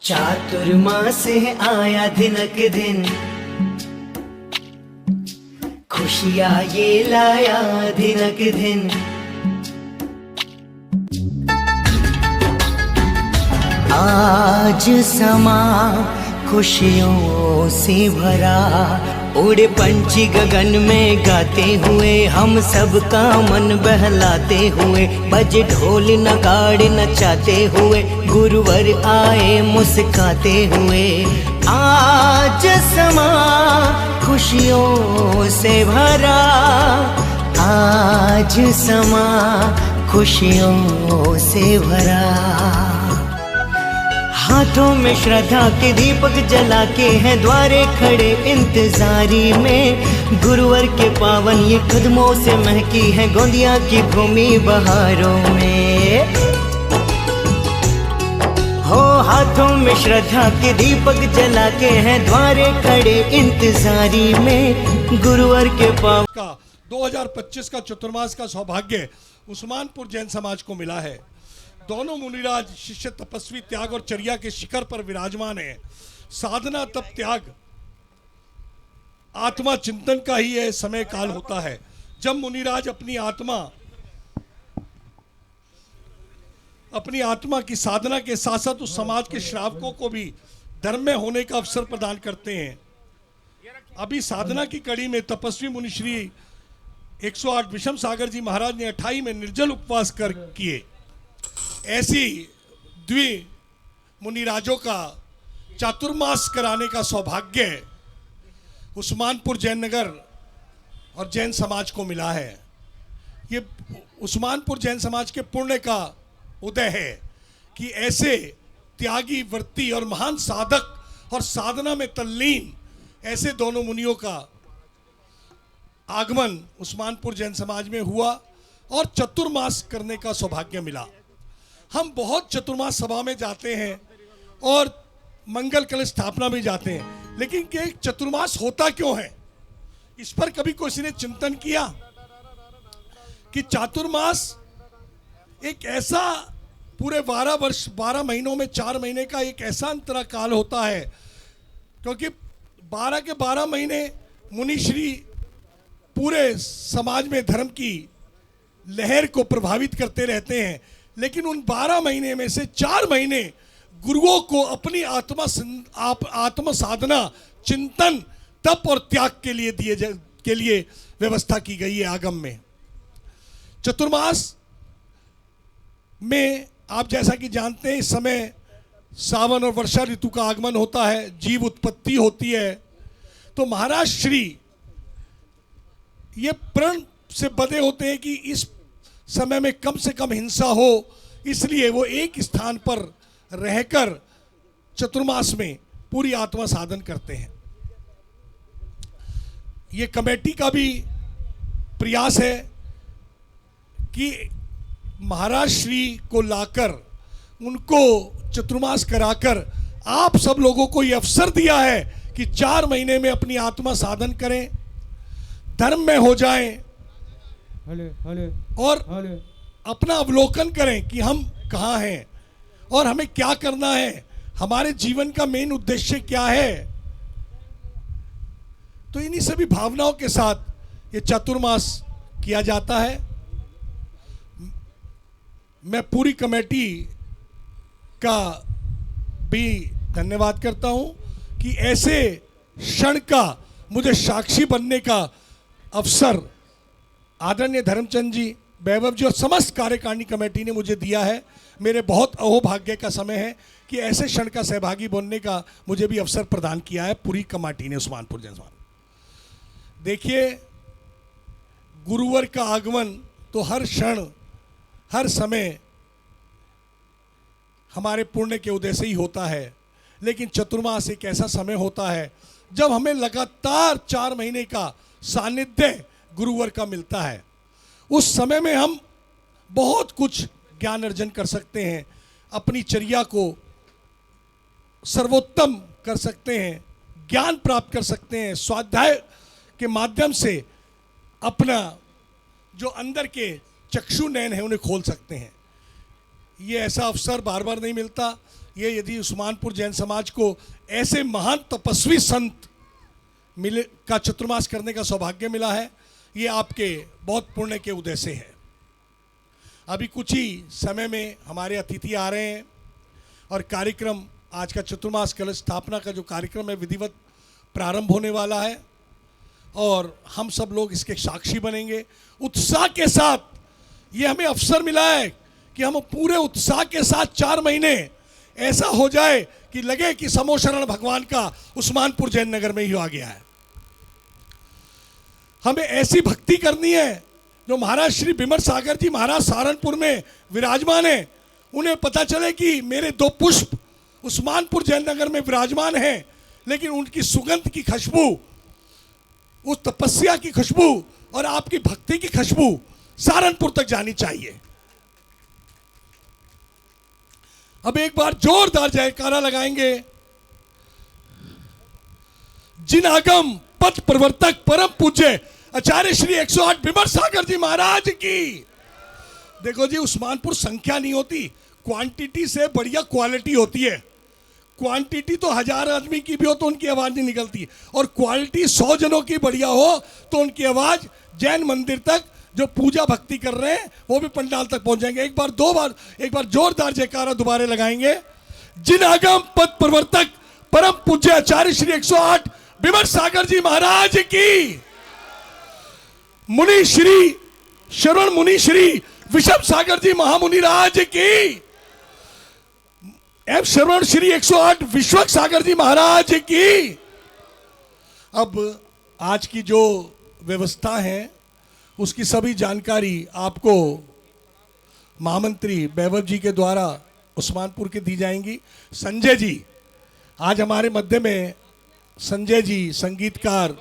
चातुर्मास आया दिनक दिन, खुशियाँ ये लाया दिनक दिन। आज समा खुशियों से भरा, उड़े पंछी गगन में गाते हुए, हम सबका मन बहलाते हुए, बजे ढोल नगाड़े नचाते हुए, गुरुवर आए मुस्काते हुए। आज समा खुशियों से भरा, आज समा खुशियों से भरा। हाथों में श्रद्धा के दीपक जला के हैं द्वारे खड़े इंतजारी में, गुरुवर के पावन ये कदमों से महकी है गोंदिया की भूमि बहारों में। हो हाथों में श्रद्धा के दीपक जला के हैं द्वारे खड़े इंतजारी में, गुरुवर के पावन का 2025 का चतुर्मास का सौभाग्य उस्मानपुर जैन समाज को मिला है। दोनों मुनिराज शिष्य तपस्वी त्याग और चर्या के शिखर पर विराजमान है। साधना तप त्याग आत्मा चिंतन का ही यह समय काल होता है, जब मुनिराज अपनी आत्मा की साधना के साथ साथ उस समाज के श्रावकों को भी धर्म में होने का अवसर प्रदान करते हैं। अभी साधना की कड़ी में तपस्वी मुनिश्री 108 विषम सागर जी महाराज ने 28 में निर्जल उपवास कर किए। ऐसी द्वि मुनिराजों का चातुर्मास कराने का सौभाग्य उस्मानपुर जैन नगर और जैन समाज को मिला है। ये उस्मानपुर जैन समाज के पुण्य का उदय है कि ऐसे त्यागी व्रती और महान साधक और साधना में तल्लीन ऐसे दोनों मुनियों का आगमन उस्मानपुर जैन समाज में हुआ और चतुर्मास करने का सौभाग्य मिला। हम बहुत चतुर्मास सभा में जाते हैं और मंगल कलश स्थापना में जाते हैं, लेकिन क्या चतुर्मास होता क्यों है, इस पर कभी किसी ने चिंतन किया कि चातुर्मास एक ऐसा पूरे 12 महीनों में 4 महीने का एक ऐसा अंतरा काल होता है, क्योंकि 12 के 12 महीने मुनिश्री पूरे समाज में धर्म की लहर को प्रभावित करते रहते हैं, लेकिन उन 12 महीने में से 4 महीने गुरुओं को अपनी आत्म साधना चिंतन तप और त्याग के लिए व्यवस्था की गई है। आगम में चतुर्मास में आप जैसा कि जानते हैं, इस समय सावन और वर्षा ऋतु का आगमन होता है, जीव उत्पत्ति होती है। तो महाराज श्री ये प्रण से बंधे होते हैं कि इस समय में कम से कम हिंसा हो, इसलिए वो एक स्थान पर रहकर चतुर्मास में पूरी आत्मा साधन करते हैं। ये कमेटी का भी प्रयास है कि महाराज श्री को लाकर उनको चतुर्मास कराकर आप सब लोगों को ये अवसर दिया है कि 4 महीने में अपनी आत्मा साधन करें, धर्म में हो जाएं और अपना अवलोकन करें कि हम कहाँ हैं और हमें क्या करना है, हमारे जीवन का मेन उद्देश्य क्या है। तो इन्हीं सभी भावनाओं के साथ ये चतुर्मास किया जाता है। मैं पूरी कमेटी का भी धन्यवाद करता हूं कि ऐसे क्षण का मुझे साक्षी बनने का अवसर आदरणीय धर्मचंद जी, वैभव जी और समस्त कार्यकारिणी कमेटी ने मुझे दिया है। मेरे बहुत अहोभाग्य का समय है कि ऐसे क्षण का सहभागी बनने का मुझे भी अवसर प्रदान किया है पूरी कमेटी ने उस्मानपुर जैन समाज। देखिए, गुरुवर का आगमन तो हर क्षण हर समय हमारे पुण्य के उदय से ही होता है, लेकिन चतुर्मास एक ऐसा समय होता है जब हमें लगातार 4 महीने का सानिध्य गुरुवर का मिलता है। उस समय में हम बहुत कुछ ज्ञान अर्जन कर सकते हैं, अपनी चर्या को सर्वोत्तम कर सकते हैं, ज्ञान प्राप्त कर सकते हैं, स्वाध्याय के माध्यम से अपना जो अंदर के चक्षु नयन है उन्हें खोल सकते हैं। ये ऐसा अवसर बार बार नहीं मिलता। ये यदि उस्मानपुर जैन समाज को ऐसे महान तपस्वी संत मिले का चतुर्मास करने का सौभाग्य मिला है, ये आपके बहुत पुण्य के उदय से है। अभी कुछ ही समय में हमारे अतिथि आ रहे हैं और कार्यक्रम, आज का चतुर्मास कलश स्थापना का जो कार्यक्रम है विधिवत प्रारंभ होने वाला है और हम सब लोग इसके साक्षी बनेंगे। उत्साह के साथ ये हमें अवसर मिला है कि हम पूरे उत्साह के साथ 4 महीने ऐसा हो जाए कि लगे कि समोशरण भगवान का उस्मानपुर जैन नगर में ही आ गया है। हमें ऐसी भक्ति करनी है जो महाराज श्री विमर सागर जी महाराज सहारनपुर में विराजमान है, उन्हें पता चले कि मेरे 2 पुष्प उस्मानपुर जैन नगर में विराजमान हैं, लेकिन उनकी सुगंध की खुशबू, उस तपस्या की खुशबू और आपकी भक्ति की खुशबू सहारनपुर तक जानी चाहिए। अब एक बार जोरदार जयकारा लगाएंगे। जिन आगम पथ प्रवर्तक परम पूज्य आचार्य श्री 108 विमर सागर जी महाराज की। देखो जी, उस्मानपुर संख्या नहीं होती, क्वांटिटी से बढ़िया क्वालिटी होती है। क्वांटिटी तो 1000 आदमी की भी हो तो उनकी आवाज नहीं निकलती, और क्वालिटी 100 जनों की बढ़िया हो तो उनकी आवाज जैन मंदिर तक जो पूजा भक्ति कर रहे हैं वो भी पंडाल तक पहुंच जाएंगे। एक बार जोरदार जयकारा दोबारा लगाएंगे। जिन आगम पद प्रवर्तक परम पूज्य आचार्य श्री 108 विमर सागर जी महाराज की। मुनि श्री श्रवण मुनि श्री विषम सागर जी महामुनि राज की एवं श्रवण श्री 108 विश्वक सागर जी महाराज की। अब आज की जो व्यवस्था है उसकी सभी जानकारी आपको महामंत्री वैभव जी के द्वारा उस्मानपुर के दी जाएंगी। संजय जी आज हमारे मध्य में, संजय जी संगीतकार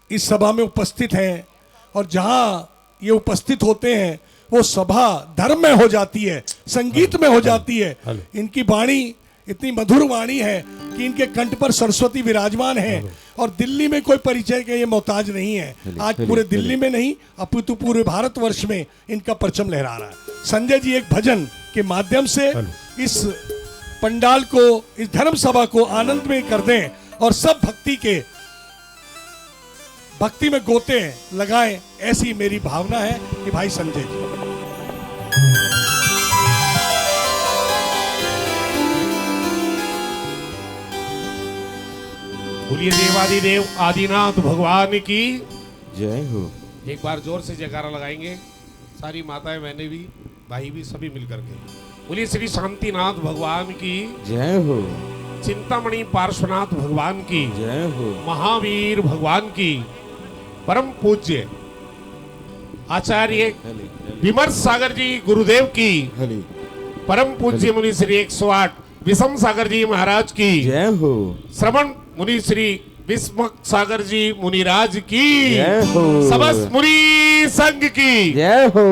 इस सभा में उपस्थित हैं, और जहां ये उपस्थित होते हैं वो सभा धर्म में हो जाती है, संगीत में हो जाती है। इनकी वाणी इतनी मधुर वाणी है कि इनके कंठ पर सरस्वती विराजमान है, और दिल्ली में कोई परिचय के ये मोहताज नहीं है। आज पूरे दिल्ली में नहीं अपितु पूरे भारतवर्ष में इनका परचम लहरा रहा है। संजय जी एक भजन के माध्यम से इस पंडाल को, इस धर्म सभा को आनंदमय कर दें और सब भक्ति में गोते लगाएं, ऐसी मेरी भावना है कि भाई संजय जी। बोलिए देवादिदेव आदिनाथ भगवान की जय हो। एक बार जोर से जयकारा लगाएंगे, सारी माताएं, मैंने भी, भाई भी, सभी मिलकर के। बोलिए श्री शांतिनाथ भगवान की जय हो। चिंतामणि पार्श्वनाथ भगवान की जय हो। महावीर भगवान की, परम पूज्य आचार्य विमर सागर जी गुरुदेव की, परम पूज्य मुनि श्री 108 विषम सागर जी महाराज की जय हो। श्रवण मुनि श्री विस्म सागर जी मुनिराज की जय हो। समस्त मुनि संघ की जय हो।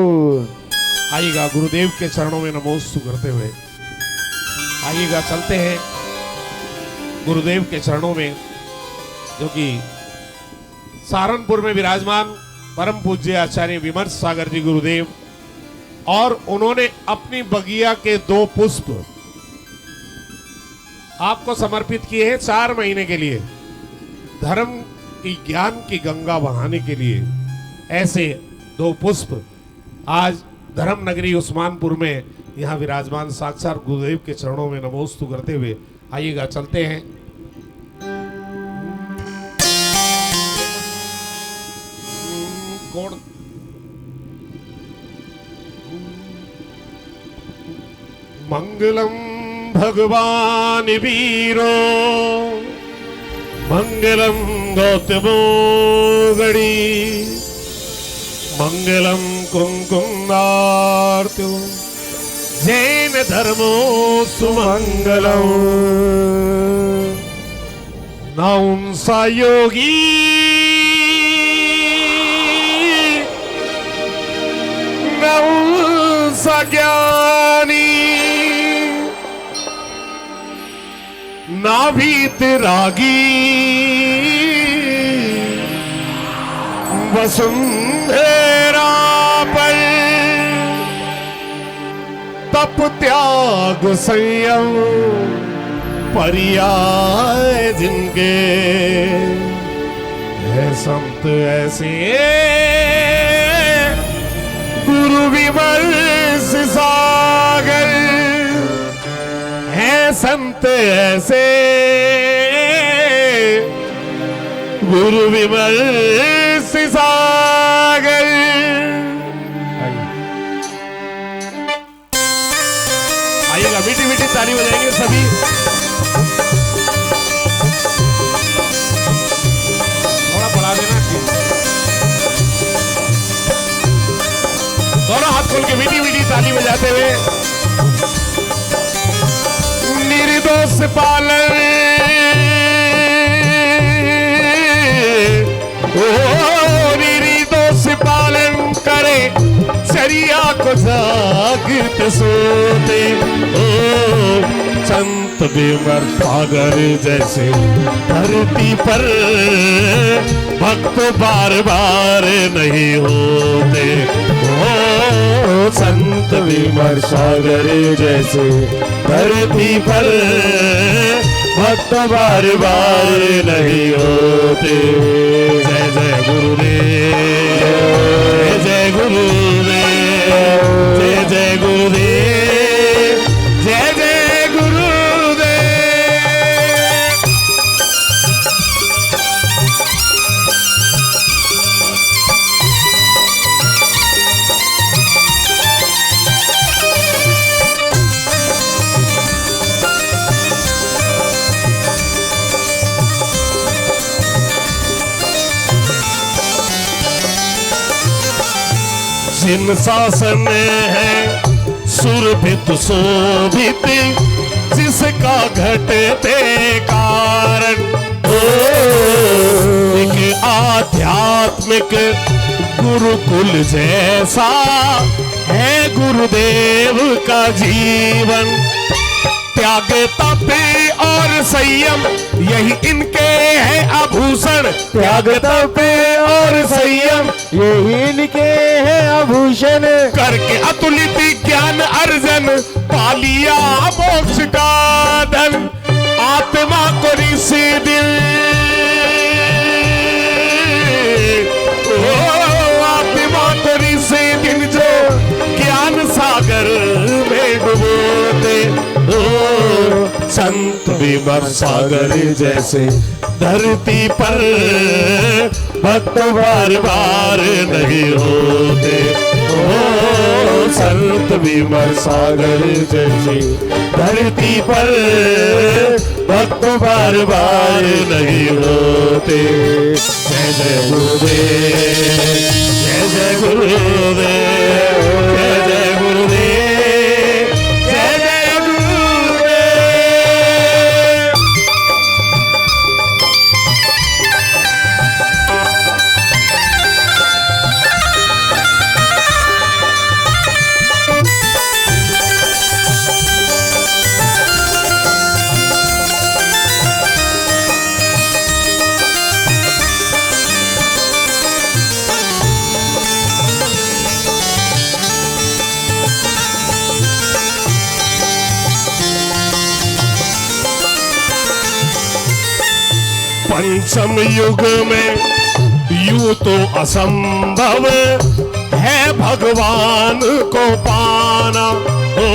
आइएगा गुरुदेव के चरणों में नमोस्तु करते हुए आइएगा, चलते हैं गुरुदेव के चरणों में, जो कि सहारनपुर में विराजमान परम पूज्य आचार्य विमर सागर जी गुरुदेव, और उन्होंने अपनी बगिया के 2 पुष्प आपको समर्पित किए हैं 4 महीने के लिए, धर्म की ज्ञान की गंगा बहाने के लिए। ऐसे 2 पुष्प आज धर्म नगरी उस्मानपुर में यहाँ विराजमान साक्षात गुरुदेव के चरणों में नमोस्तु करते हुए आइएगा, चलते हैं। मंगलम भगवान वीरो मंगलम गौतमो गणी मंगलम कुंकुमार्त्यो जैन धर्मो सुमंगलम नौंसा योगी नौंसा ज्ञानी नाभीत रागी वसुंधरा पर तप तप त्याग संयम पर्याय जिनके है संत ऐसे गुरु विमर्श सागर है संत ऐसे गुरु विमर्श सागर। आइएगा, मीठी मीठी ताली बजाएंगे सभी। थोड़ा बढ़ा देना, दोनों हाथ खोल के मीठी मीठी ताली बजाते हुए। निर्दोष पालन निर्दोष पालन करे शरिया को जागृत सोते। संत विमर सागर जैसे धरती पर भक्त बार बार नहीं होते। संत विमर सागर जैसे धरती पर भक्त बार बार नहीं होते। जय जय गुरुदेव, जय जय गुरुदेव, जय जय गुरुदेव, जय जय गुरुदेव। जिन शासन है सुरभित शोभित जिसका घटते कारण एक आध्यात्मिक गुरुकुल जैसा है गुरुदेव का जीवन। त्याग तप और संयम यही इनके है आभूषण। त्याग तप और संयम यही इनके है आभूषण। करके अतुलित ज्ञान अर्जन पालिया मोक्ष का धन। आत्मा को ऋषि दिल आत्मा को ऋषि दिल जो ज्ञान सागर में डुबोते। संत विमर सागर जैसे धरती पर भक्त बार बार नहीं होते। संत विमर सागर जैसे धरती पर भक्त बार बार नहीं होते। जय जय गुरुदेव, जय जय गुरुदेव, जय जय गुरुदेव, जय जय गुरुदेव। पंचम युग में यूं तो असंभव है भगवान को पाना। ओ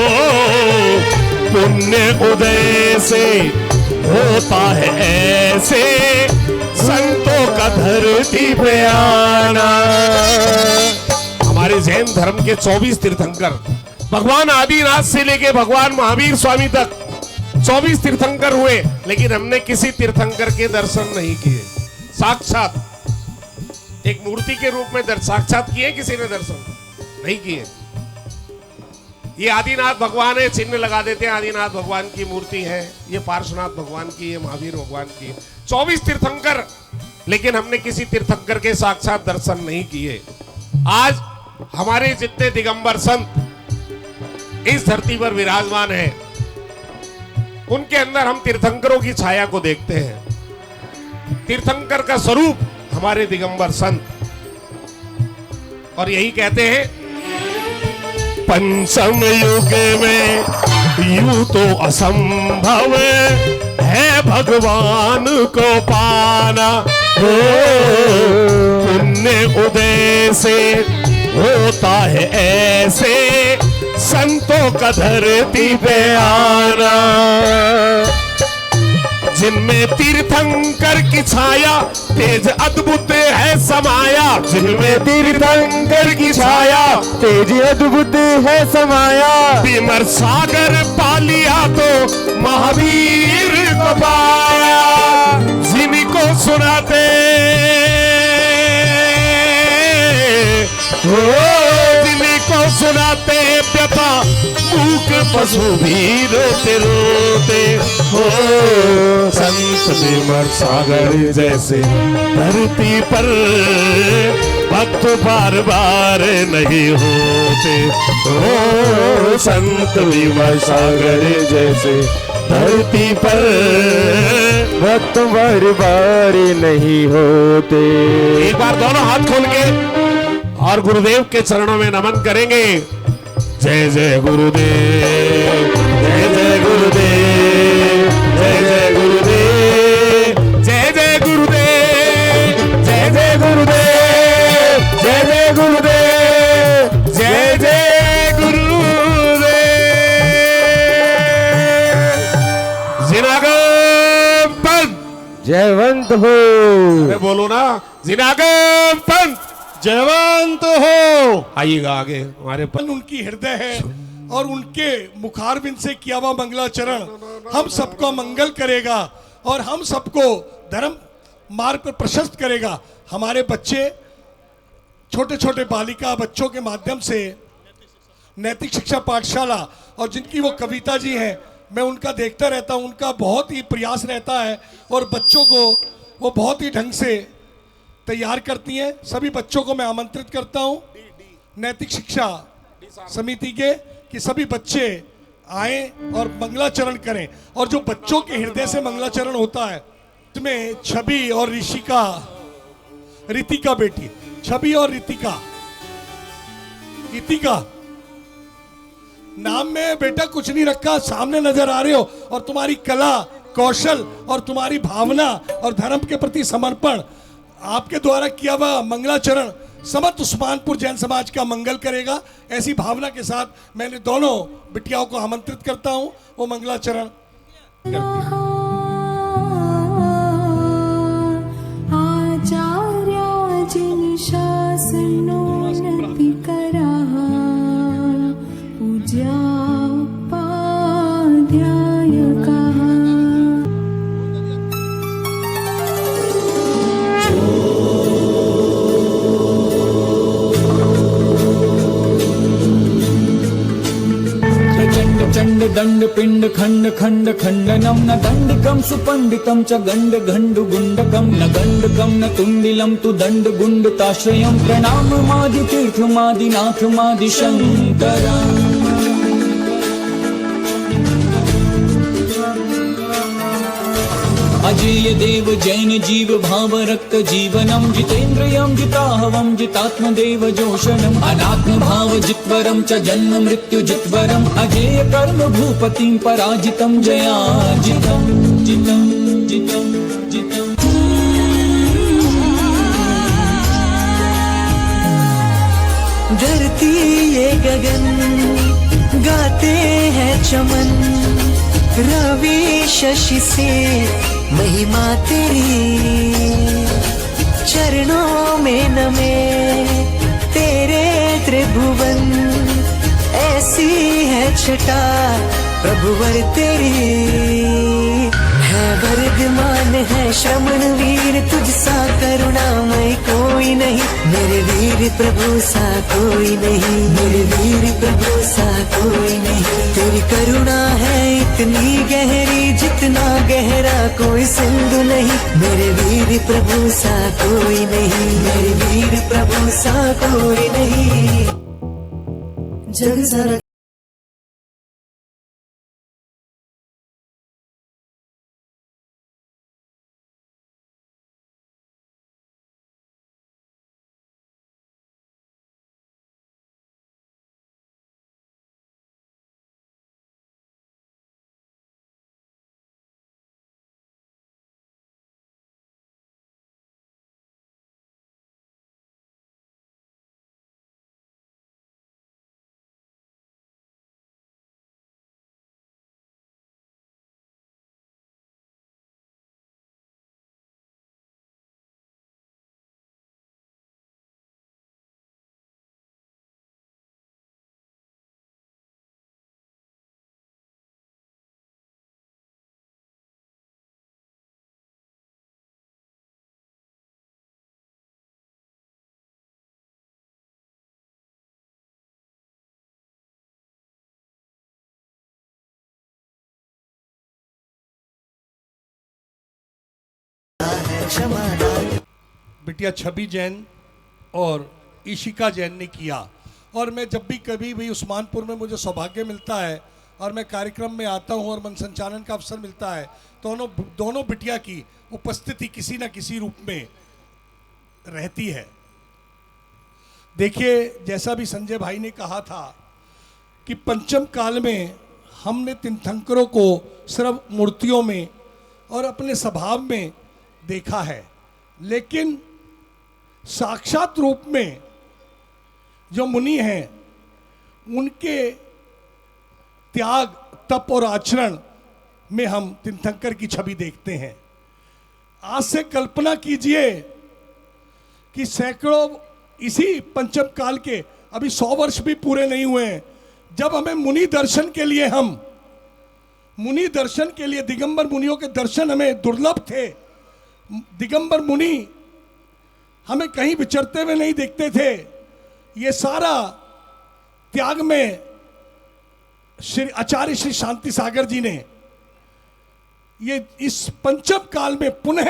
पुण्य उदय से होता है ऐसे संतों का धरती पे आना। हमारे जैन धर्म के 24 तीर्थंकर भगवान आदिनाथ से लेके भगवान महावीर स्वामी तक 24 तीर्थंकर हुए, लेकिन हमने किसी तीर्थंकर के दर्शन नहीं किए। साक्षात एक मूर्ति के रूप में साक्षात किए, किसी ने दर्शन नहीं किए। ये आदिनाथ भगवान है, चिन्ह लगा देते हैं आदिनाथ भगवान की मूर्ति है, ये पार्श्वनाथ भगवान की, ये महावीर भगवान की। 24 तीर्थंकर, लेकिन हमने किसी तीर्थंकर के साक्षात दर्शन नहीं किए। आज हमारे जितने दिगंबर संत इस धरती पर विराजमान है, उनके अंदर हम तीर्थंकरों की छाया को देखते हैं। तीर्थंकर का स्वरूप हमारे दिगंबर संत, और यही कहते हैं पंचम युग में यूं तो असंभव है भगवान को पाना। हो पुण्य उदय से होता है ऐसे संतों का धरती पे आना। जिनमें तीर्थंकर की छाया तेज अद्भुत है समाया। जिनमें तीर्थंकर की छाया तेज अद्भुत है समाया। विमर सागर पालिया तो महावीर को पाया। जिनको सुनाते हो जिनको सुनाते व्यथा मूक पशु भी रोते रोते हो। संत विमर सागर जैसे धरती पर भक्त बार बार नहीं होते हो। संत विमर सागर जैसे धरती पर भक्त बार बार नहीं होते। एक बार दोनों हाथ खोल के और गुरुदेव के चरणों में नमन करेंगे। जय जय गुरुदेव, जय जय गुरुदेव, जय जय गुरुदेव, जय जय गुरुदेव, जय जय गुरुदेव, जय जय गुरुदेव, जय जय गुरुदेव। जिनागम पंत जयवंत हो। अरे बोलो ना, जिनागम पंत जयवंत हो। आइएगा आगे हमारे उनकी हृदय है और उनके मुखारविंद से किया हुआ मंगलाचरण हम सबका मंगल करेगा और हम सबको धर्म मार्ग पर प्रशस्त करेगा। हमारे बच्चे छोटे छोटे बालिका बच्चों के माध्यम से नैतिक शिक्षा पाठशाला और जिनकी वो कविता जी हैं, मैं उनका देखता रहता हूँ। उनका बहुत ही प्रयास रहता है और बच्चों को वो बहुत ही ढंग से तैयार करती हैं। सभी बच्चों को मैं आमंत्रित करता हूं नैतिक शिक्षा समिति के कि सभी बच्चे आए और मंगलाचरण करें। और जो बच्चों के हृदय से मंगलाचरण होता है इसमें छवि और ऋषिका रितिका बेटी, छवि और रितिका नाम में बेटा कुछ नहीं रखा, सामने नजर आ रहे हो और तुम्हारी कला कौशल और तुम्हारी भावना और धर्म के प्रति समर्पण आपके द्वारा किया हुआ मंगलाचरण समस्त उस्मानपुर जैन समाज का मंगल करेगा। ऐसी भावना के साथ मैंने दोनों बिटियाओं को आमंत्रित करता हूं, वो मंगलाचरण आचार्याजिन शासनोन्नति करा पूज्या चंड दंड पिंड खंड खंड खंडनम न दंडिकम सुपंडितम च गंड घंडु गुंडकम न गंडकम न तुंडिलम तु दंड गुंडताश्रयम प्रणाम मादि तीर्थ मादि नाथ मादि शंकरम। अजेय देव जैन जीव भाव रक्त जीवनम जितेन्द्रियम जिताहवम जितात्मदेव जोषणम अनात्म भाव जित्वरम च जन्म मृत्यु जित्वरम अजेय कर्म भूपतिम पराजितम जयाजितम जितम जितम जितम। धरती ये गगन गाते हैं चमन, रवि शशि से महिमा तेरी चरणों में नमे तेरे त्रिभुवन। ऐसी है छटा प्रभुवर तेरी है वर्धमान है श्रमण वीर तुझसा करुणामय कोई नहीं। मेरे वीर प्रभु सा कोई नहीं, मेरे वीर प्रभु सा कोई नहीं। तेरी करुणा है इतनी गहरी जितना गहरा कोई सिंधु नहीं। मेरे वीर प्रभु सा कोई नहीं, मेरे वीर प्रभु सा कोई नहीं। जग सारा समाधान। बिटिया छवि जैन और ईशिका जैन ने किया। और मैं जब भी कभी भी उस्मानपुर में मुझे सौभाग्य मिलता है और मैं कार्यक्रम में आता हूं और मन संचालन का अवसर मिलता है, दोनों बिटिया की उपस्थिति किसी न किसी रूप में रहती है। देखिए, जैसा भी संजय भाई ने कहा था कि पंचम काल में हमने तीर्थंकरों को सिर्फ मूर्तियों में और अपने स्वभाव में देखा है, लेकिन साक्षात रूप में जो मुनि हैं उनके त्याग, तप और आचरण में हम तीर्थंकर की छवि देखते हैं। आज से कल्पना कीजिए कि सैकड़ों इसी पंचम काल के अभी 100 वर्ष भी पूरे नहीं हुए हैं, जब हमें मुनि दर्शन के लिए दिगंबर मुनियों के दर्शन हमें दुर्लभ थे। दिगंबर मुनि हमें कहीं विचरते हुए नहीं देखते थे। ये सारा त्याग में आचार्य श्री शांति सागर जी ने ये इस पंचम काल में पुनः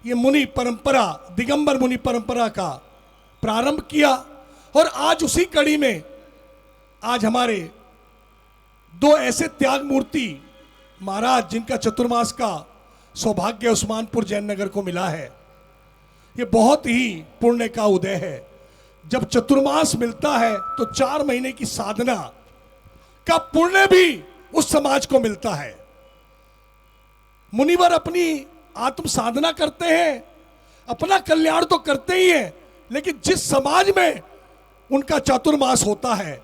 ये मुनि परंपरा, दिगंबर मुनि परंपरा का प्रारंभ किया। और आज उसी कड़ी में आज हमारे 2 ऐसे त्याग मूर्ति महाराज जिनका चतुर्मास का सौभाग्य उस्मानपुर जैन नगर को मिला है। ये बहुत ही पुण्य का उदय है। जब चतुर्मास मिलता है तो 4 महीने की साधना का पुण्य भी उस समाज को मिलता है। मुनिवर अपनी आत्म साधना करते हैं, अपना कल्याण तो करते ही हैं, लेकिन जिस समाज में उनका चातुर्मास होता है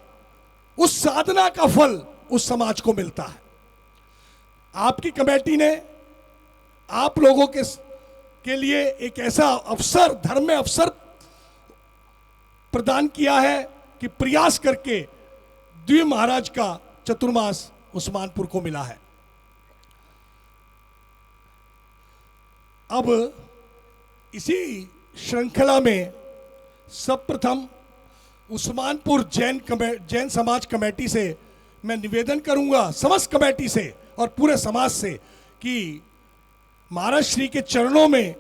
उस साधना का फल उस समाज को मिलता है। आपकी कमेटी ने आप लोगों के लिए एक ऐसा अवसर, धर्म में अवसर प्रदान किया है कि प्रयास करके द्वि महाराज का चतुर्मास उस्मानपुर को मिला है। अब इसी श्रृंखला में सर्वप्रथम उस्मानपुर जैन समाज कमेटी से मैं निवेदन करूंगा, समस्त कमेटी से और पूरे समाज से, कि महाराज श्री के चरणों में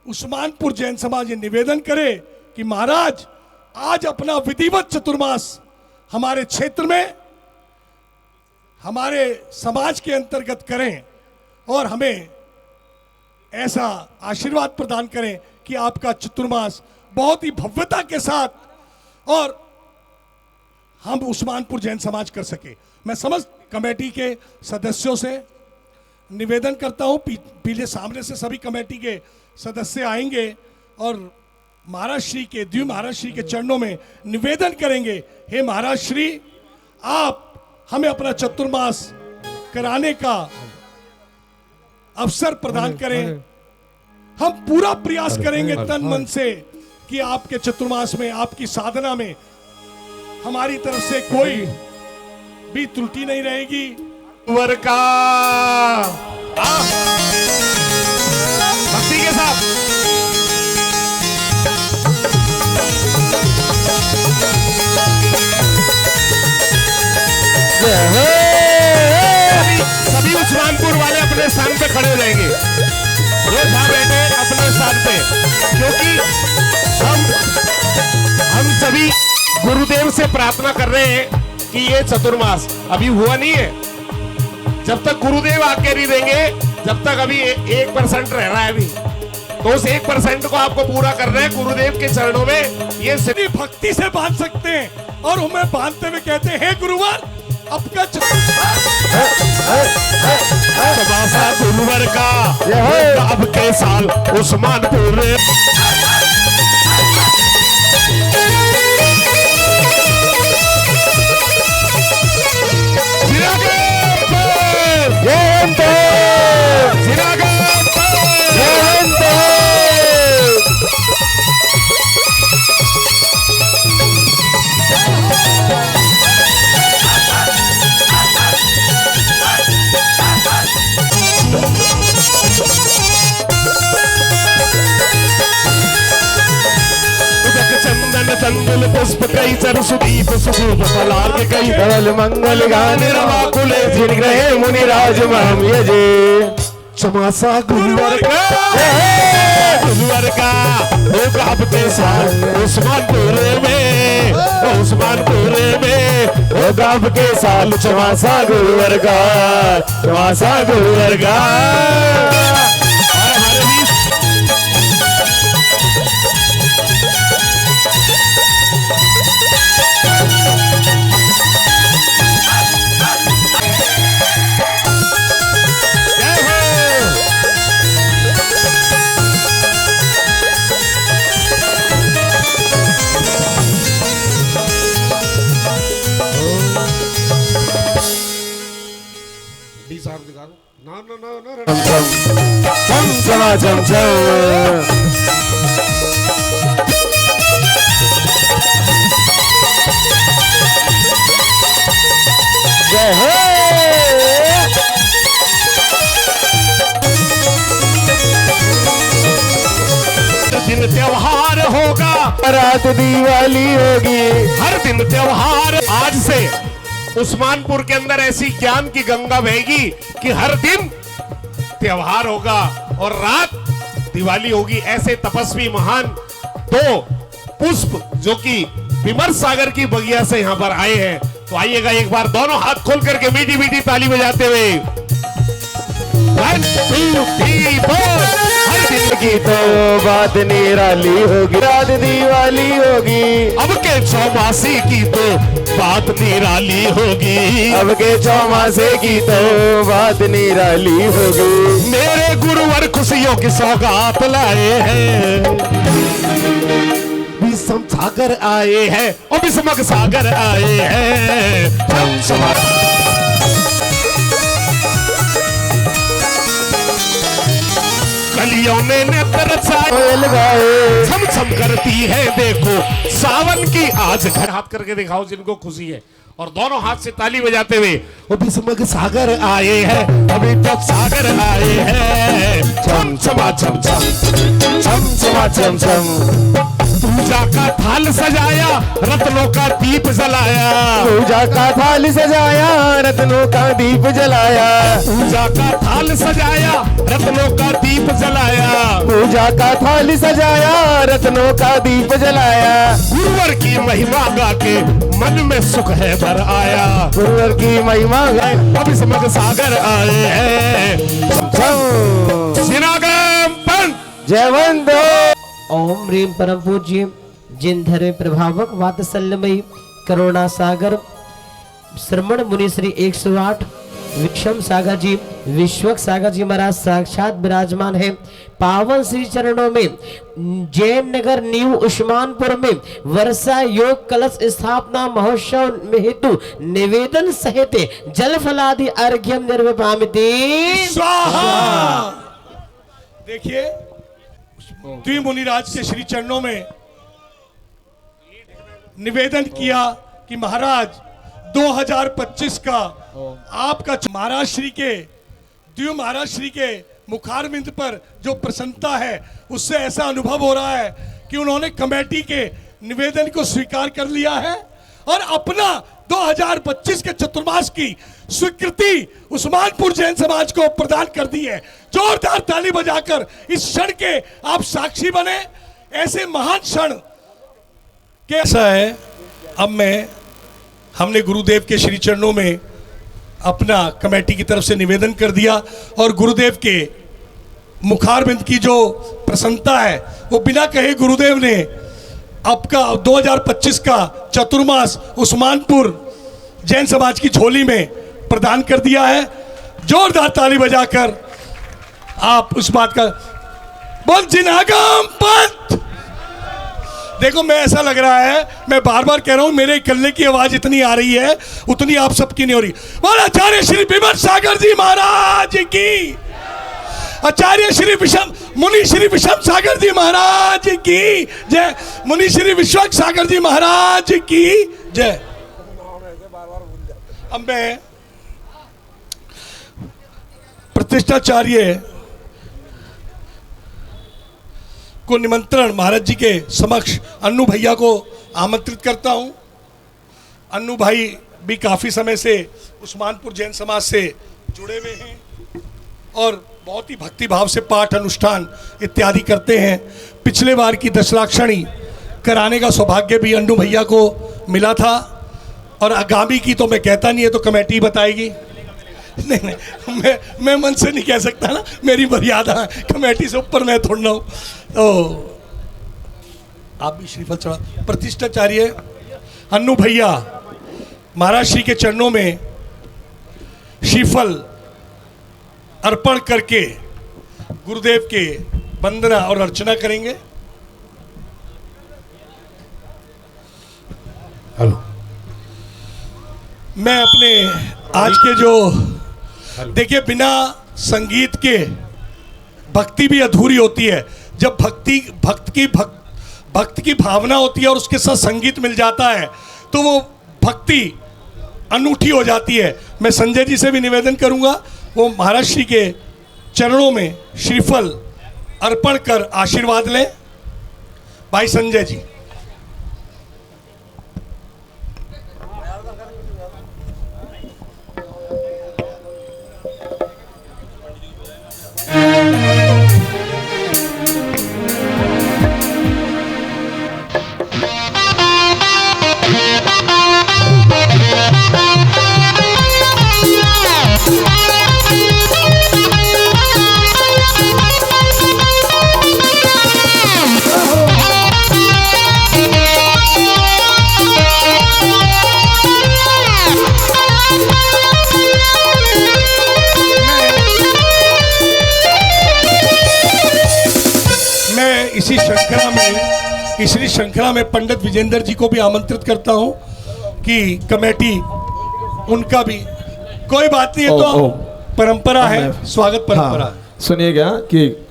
उस्मानपुर जैन समाज ये निवेदन करे कि महाराज आज अपना विधिवत चतुर्मास हमारे क्षेत्र में, हमारे समाज के अंतर्गत करें और हमें ऐसा आशीर्वाद प्रदान करें कि आपका चतुर्मास बहुत ही भव्यता के साथ और हम उस्मानपुर जैन समाज कर सके। मैं समस्त कमेटी के सदस्यों से निवेदन करता हूं, पीछे सामने से सभी कमेटी के सदस्य आएंगे और महाराज श्री के, द्वि महाराज श्री के चरणों में निवेदन करेंगे, हे महाराज श्री, आप हमें अपना चतुर्मास कराने का अवसर प्रदान करें। हम पूरा प्रयास करेंगे तन मन से कि आपके चतुर्मास में, आपकी साधना में हमारी तरफ से कोई भी त्रुटि नहीं रहेगी। वर का भक्ति के साथ सभी उस्मानपुर वाले अपने स्थान पे खड़े हो जाएंगे, जो जहां बैठे अपने स्थान पे, क्योंकि हम सभी गुरुदेव से प्रार्थना कर रहे हैं कि ये चतुर्मास अभी हुआ नहीं है। जब तक गुरुदेव आके नहीं देंगे, जब तक अभी 1% रह रहा है अभी, तो उस 1% को आपको पूरा करना है गुरुदेव के चरणों में। ये सिर्फ भक्ति से बांध सकते हैं और हमें बांधते हुए कहते हैं, हे गुरुवर, आपका चबासा गुरुवर का अब के साल उस्मानपुर चंदन पुष्प कई चर सुदीप सुधूप फलार कई धवल मंगल गान रवा कुले जिन ग्रहे मुनि राज महम यजे। चमासा गुरुवर का गुरुवर का होगा अब के साल उस्मानपुर में होगा अब के साल चमासा गुरुवर का और हमारे बीच चम जय हो। दिन त्योहार होगा, रात दिवाली होगी, हर दिन त्योहार। आज से उस्मानपुर के अंदर ऐसी ज्ञान की गंगा बहेगी कि हर दिन त्योहार होगा और रात दिवाली होगी। ऐसे तपस्वी महान दो पुष्प जो कि विमर सागर की बगिया से यहाँ पर आए हैं, तो आइएगा एक बार दोनों हाथ खोल करके मीठी मीठी ताली बजाते हुए 1 2 3 4। हर दिन की तो बात निराली होगी, रात दिवाली होगी, अब के चौमासी की तो बात निराली होगी, अब के चौमासे की तो बात निराली होगी। मेरे गुरुवर खुशियों की सौगात लाए हैं, विषम सागर आए हैं और विषमक सागर आए हैं। कलियों ने नेत्र लगाए, छम छम करती है देखो सावन की आज। घर हाथ करके दिखाओ जिनको खुशी है, और दोनों हाथ से ताली बजाते हुए वो विषमक सागर आए हैं, अभी तक सागर आए हैं। छम छमा छम छम छम छमा छम छम। पूजा का थाल सजाया, रत्नों का दीप जलाया, पूजा का थाल सजाया, रत्नों का दीप जलाया, पूजा का थाल सजाया, रत्नों का दीप जलाया, पूजा का थाल सजाया, रत्नों का दीप जलाया। गुरुवर की महिमा गा के मन में सुख है भर आया, गुरुवर की महिमा है, अब समझ सागर आए हैं। सिनागम पंथ जयवंत। ओम ह्रीम परम पूज्य जिन धर्म प्रभावक वात्सल्यमयी करुणा सागर श्रमण मुनि श्री 108 विषम सागर जी विश्वक सागर जी महाराज साक्षात विराजमान है। पावन श्री चरणों में जैन नगर न्यू उस्मानपुर में वर्षा योग कलश स्थापना महोत्सव में हेतु निवेदन सहित जल फलादि अर्घ्यम निर्वपामिति स्वाहा। देखिए द्वि मुनिराज के श्री चरणों में निवेदन किया कि महाराज 2025 का आपका महाराज श्री के द्वि महाराज श्री के मुखारबिंद पर जो प्रसन्नता है, उससे ऐसा अनुभव हो रहा है कि उन्होंने कमेटी के निवेदन को स्वीकार कर लिया है और अपना 2025 के चतुर्मास की स्वीकृति उस्मानपुर जैन समाज को प्रदान कर दी है। जोरदार ताली बजाकर इस क्षण के आप साक्षी बने। ऐसे महान क्षण कैसा है। अब हमने गुरुदेव के श्री चरणों में अपना कमेटी की तरफ से निवेदन कर दिया और गुरुदेव के मुखारबिंद की जो प्रसन्नता है वो बिना कहे गुरुदेव ने आपका 2025 का चतुर्मास उस्मानपुर जैन समाज की झोली में प्रदान कर दिया है। जोरदार ताली बजाकर आप उस बात का बोल जिनागम पंथ। देखो मैं ऐसा लग रहा है, मैं बार बार कह रहा हूं मेरे इकल्ले की आवाज इतनी आ रही है उतनी आप सबकी नहीं हो रही। बोल आचार्य श्री विमल सागर जी महाराज की, आचार्य श्री विषम मुनि श्री विषम सागर जी महाराज की जय, मुनि श्री विश्वक सागर जी महाराज की जय। अब मैं प्रतिष्ठाचार्य को निमंत्रण महाराज जी के समक्ष अन्नू भैया को आमंत्रित करता हूं। अन्नू भाई भी काफी समय से उस्मानपुर जैन समाज से जुड़े हुए हैं और बहुत ही भक्ति भाव से पाठ अनुष्ठान इत्यादि करते हैं। पिछले बार की दशलाक्षणी कराने का सौभाग्य भी अन्नू भैया को मिला था, और आगामी की तो मैं कहता नहीं है, तो कमेटी बताएगी। नहीं, मैं मन से नहीं कह सकता ना, मेरी मर्यादा है, कमेटी से ऊपर मैं थोड़ा हूँ। तो आप भी श्रीफल चढ़ा। प्रतिष्ठाचार्य अन्नू भैया महाराज श्री के चरणों में श्रीफल अर्पण करके गुरुदेव के वंदना और अर्चना करेंगे। हेलो। मैं अपने आज के जो देखिए, बिना संगीत के भक्ति भी अधूरी होती है। जब भक्त की भावना होती है और उसके साथ संगीत मिल जाता है तो वो भक्ति अनूठी हो जाती है। मैं संजय जी से भी निवेदन करूंगा, वो महाराज श्री के चरणों में श्रीफल अर्पण कर आशीर्वाद लें। भाई संजय जी। इसी श्रृंखला में पंडित विजेंद्र जी को भी आमंत्रित करता हूं कि कमेटी उनका भी, कोई बात नहीं है, तो परंपरा है, स्वागत परंपरा। हाँ, सुनिएगा कि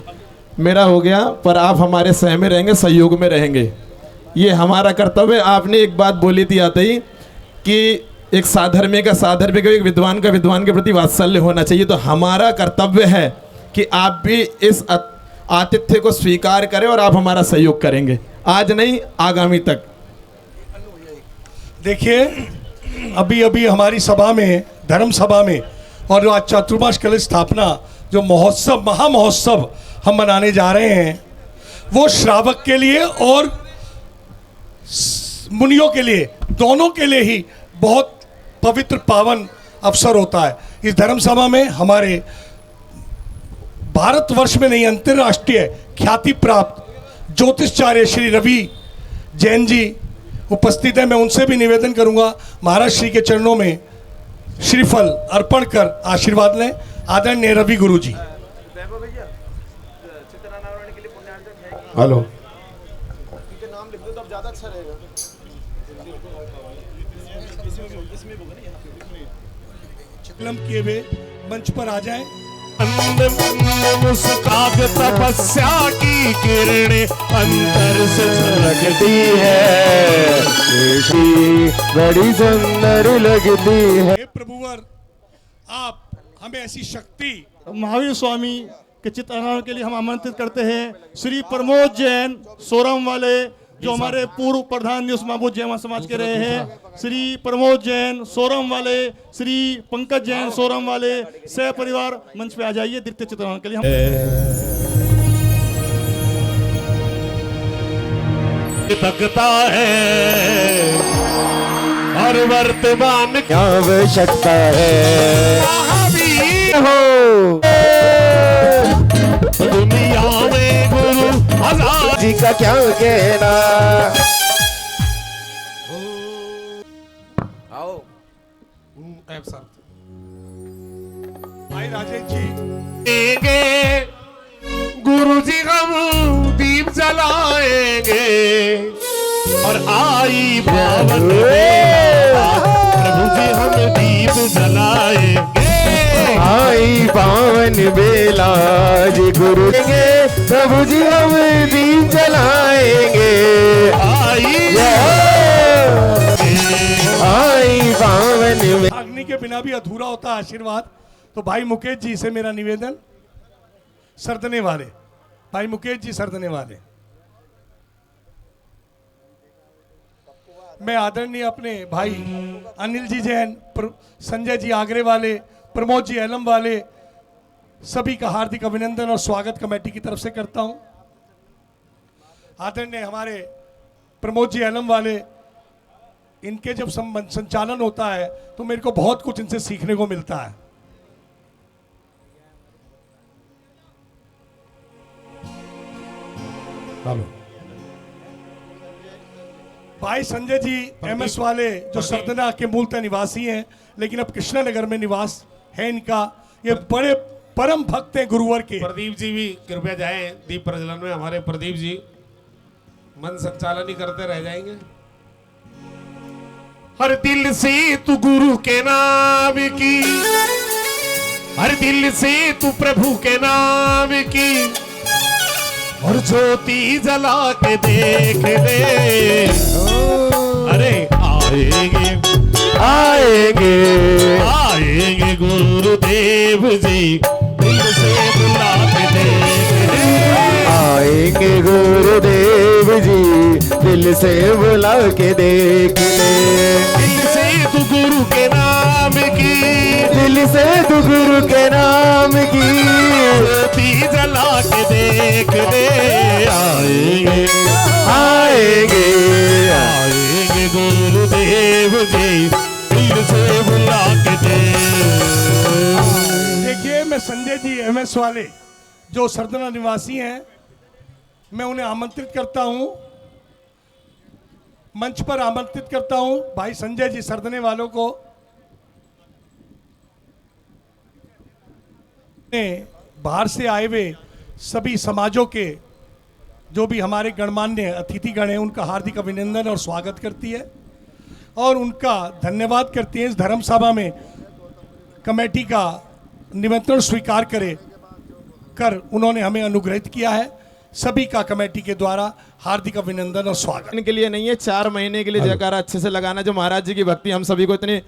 मेरा हो गया, पर आप हमारे सह में रहेंगे, सहयोग में रहेंगे, ये हमारा कर्तव्य। आपने एक बात बोली थी आते ही कि एक साधर्म्य का एक विद्वान का विद्वान के प्रति वात्सल्य होना चाहिए। तो हमारा कर्तव्य है कि आप भी इस आतिथ्य को स्वीकार करें और आप हमारा सहयोग करेंगे, आज नहीं आगामी तक। देखिए, अभी हमारी सभा में, धर्म सभा में, और जो आज चातुर्मास कलश स्थापना जो महोत्सव, महामहोत्सव हम मनाने जा रहे हैं, वो श्रावक के लिए और मुनियों के लिए, दोनों के लिए ही बहुत पवित्र पावन अवसर होता है। इस धर्म सभा में हमारे भारतवर्ष में नहीं, अंतर्राष्ट्रीय ख्याति प्राप्त ज्योतिषाचार्य श्री रवि जैन जी उपस्थित है। मैं उनसे भी निवेदन करूंगा, महाराज श्री के चरणों में श्रीफल अर्पण कर आशीर्वाद लें। आदरणीय रवि गुरु जी। हेलो। चिकलम किए हुए मंच पर आ जाएं। मुस्कान तपस्या की किरणें अंतर से झलकती है, बड़ी सुंदर लगती है। हे प्रभुवर, आप हमें ऐसी शक्ति। महावीर स्वामी के चित्रांकन के लिए हम आमंत्रित करते हैं श्री प्रमोद जैन सोरम वाले, जो हमारे पूर्व प्रधान उस महबूब जैन समाज के रहे हैं। श्री प्रमोद जैन सोरम वाले, श्री पंकज जैन सोरम वाले, सह परिवार मंच पे आ जाइए द्वितीय चित्रांकन के लिए। तकता है और वर्तमान क्या आवश्यकता है हो दुनिया में गुरु आजाद जी का क्या कहना। भाई राजेश जी, देंगे गुरु जी, हम दीप जलाएंगे और आई पावन बेला, प्रभु जी हम दीप जलाएंगे, आई पावन बेला जी गुरु के, प्रभु जी हम दीप जलाएंगे, आई पावन बेला। अग्नि के बिना भी अधूरा होता आशीर्वाद। तो भाई मुकेश जी से मेरा निवेदन, सरदने वाले भाई मुकेश जी, सरदने वाले। मैं आदरणीय अपने भाई अनिल जी जैन, संजय जी आगरे वाले, प्रमोद जी एलम वाले, सभी का हार्दिक अभिनंदन और स्वागत कमेटी की तरफ से करता हूं। आदरणीय हमारे प्रमोद जी एलम वाले, इनके जब संचालन होता है तो मेरे को बहुत कुछ इनसे सीखने को मिलता है। भाई संजय जी एमएस वाले, जो सरदना के मूलतः निवासी हैं लेकिन अब कृष्णानगर में निवास है इनका, ये बड़े परम भक्त हैं गुरुवर के। प्रदीप जी भी कृपया जाएं दीप प्रज्वलन में। हमारे प्रदीप जी मन संचालन ही करते रह जाएंगे। हर दिल से तू गुरु के नाम की, हर दिल से तू प्रभु के नाम की, और ज्योति जला के देख ले। अरे आएंगे आएंगे आएंगे गुरुदेव जी, दिल से बुला के देख ले। आएंगे गुरुदेव जी, दिल से बुला के देख ले। दिल से तू गुरु के नाम की, दिल से तू गुरु के नाम की, ज्योति जला के देख ले। आएंगे आएंगे आएंगे गुरुदेव जी, दिल से बुला के देख। देखिए, मैं संजय जी एमएस वाले जो सरदना निवासी हैं, मैं उन्हें आमंत्रित करता हूं, मंच पर आमंत्रित करता हूं। भाई संजय जी सरदने वालों को बाहर से आए हुए सभी समाजों के जो भी हमारे गणमान्य अतिथिगण हैं, उनका हार्दिक अभिनंदन और स्वागत करती है और उनका धन्यवाद करती है। इस धर्म सभा में कमेटी का निमंत्रण स्वीकार कर उन्होंने हमें अनुग्रहित किया है। सभी का कमेटी के द्वारा हार्दिक अभिनंदन और स्वागत। इनके लिए नहीं है, 4 महीने के लिए जयकारा अच्छे से लगाना। जो महाराज जी की भक्ति हम सभी को इतनी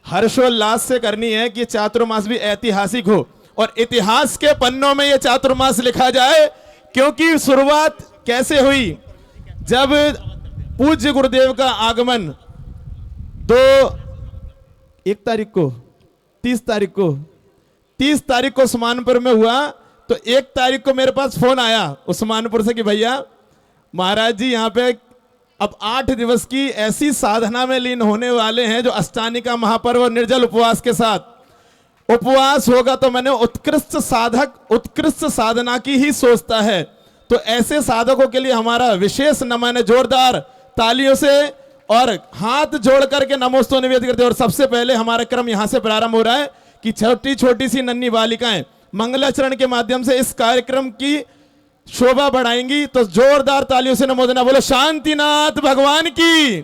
हर्षोल्लास से करनी है कि चातुर्मास भी ऐतिहासिक हो और इतिहास के पन्नों में यह चातुर्मास लिखा जाए। क्योंकि शुरुआत कैसे हुई, जब पूज्य गुरुदेव का आगमन 1 तारीख को 30 तारीख को उस्मानपुर में हुआ, तो 1 तारीख को मेरे पास फोन आया उस्मानपुर से कि भैया महाराज जी यहाँ पे अब 8 दिवस की ऐसी साधना में लीन होने वाले हैं जो अष्टानी का महापर्व और निर्जल उपवास के साथ उपवास होगा। तो मैंने उत्कृष्ट साधक उत्कृष्ट साधना की ही सोचता है, तो ऐसे साधकों के लिए हमारा विशेष नमन है। जोरदार तालियों से और हाथ जोड़ करके नमोस्तु निवेदित करते हैं। और सबसे पहले हमारा क्रम यहां से प्रारंभ हो रहा है कि छोटी छोटी सी नन्ही बालिकाएं मंगलाचरण के माध्यम से इस कार्यक्रम की शोभा बढ़ाएंगी। तो जोरदार तालियों से नमोदना बोलो शांतिनाथ भगवान की।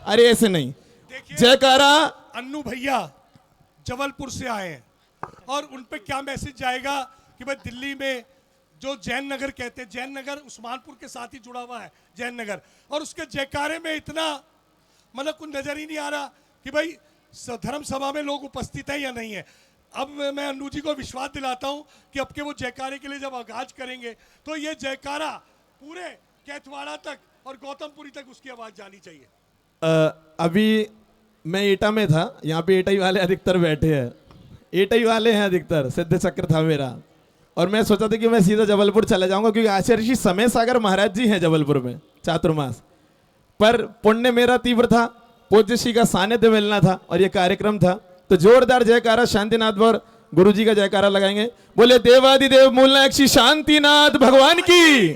अरे ऐसे नहीं, जयकारा। अन्नू भैया जबलपुर से आए हैं और उन पे क्या मैसेज जाएगा कि भाई दिल्ली में जो जैन नगर कहते हैं, जैन नगर उस्मानपुर के साथ ही जुड़ा हुआ है जैन नगर, और उसके जयकारे में इतना मतलब कुछ नजर ही नहीं आ रहा कि भाई धर्म सभा में लोग उपस्थित है या नहीं है। अब मैं अन्नू जी को विश्वास दिलाता हूं कि अब के वो जयकारे के लिए जब आगाज करेंगे तो ये जयकारा पूरे कैथवाड़ा तक और गौतमपुरी तक उसकी आवाज जानी चाहिए। अभी मैं एटा में था, यहाँ पे एटा ही वाले अधिकतर बैठे हैं, एटा ही वाले हैं अधिकतर। सिद्ध चक्र था मेरा और मैं सोचा था कि मैं सीधा जबलपुर चला जाऊंगा, क्योंकि आचार्य श्री समय सागर महाराज जी हैं जबलपुर में चातुर्मास। पर पुण्य मेरा तीव्र था, पूज्य श्री का सानिध्य मिलना था और ये कार्यक्रम था। तो जोरदार जयकारा शांतिनाथ और गुरु जी का जयकारा लगाएंगे। बोले देवादिदेव मूलनायक श्री शांतिनाथ भगवान की,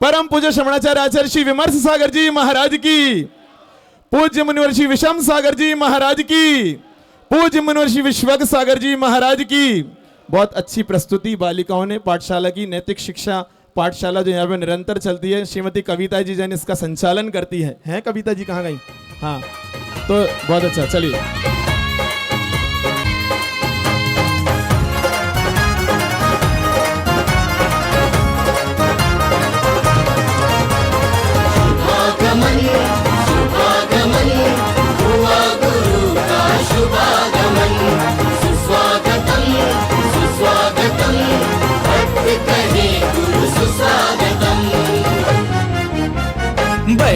परम पूज्य श्रवणाचार्य आचार्य श्री विमर्श सागर जी महाराज की, पूज्य मुनिवर श्री विषम सागर जी महाराज की, पूज्य मुनिवर श्री विश्वक सागर जी महाराज की। बहुत अच्छी प्रस्तुति बालिकाओं ने, पाठशाला की नैतिक शिक्षा पाठशाला जो यहाँ पे निरंतर चलती है, श्रीमती कविता जी जैन इसका संचालन करती है कविता जी कहाँ गई? हाँ, तो बहुत अच्छा। चलिए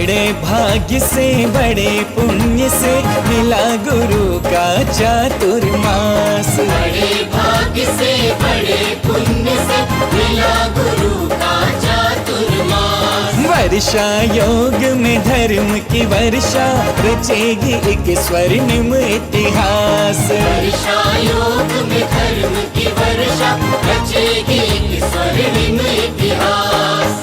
बड़े भाग्य से बड़े पुण्य से मिला गुरु का चातुर्मास। बड़े भाग्य से बड़े पुण्य से मिला गुरु का चातुर्मास। वर्षा योग में धर्म की वर्षा रचेगी एक स्वर्णिम इतिहास। वर्षा योग में धर्म की वर्षा रचेगी एक स्वर्णिम इतिहास।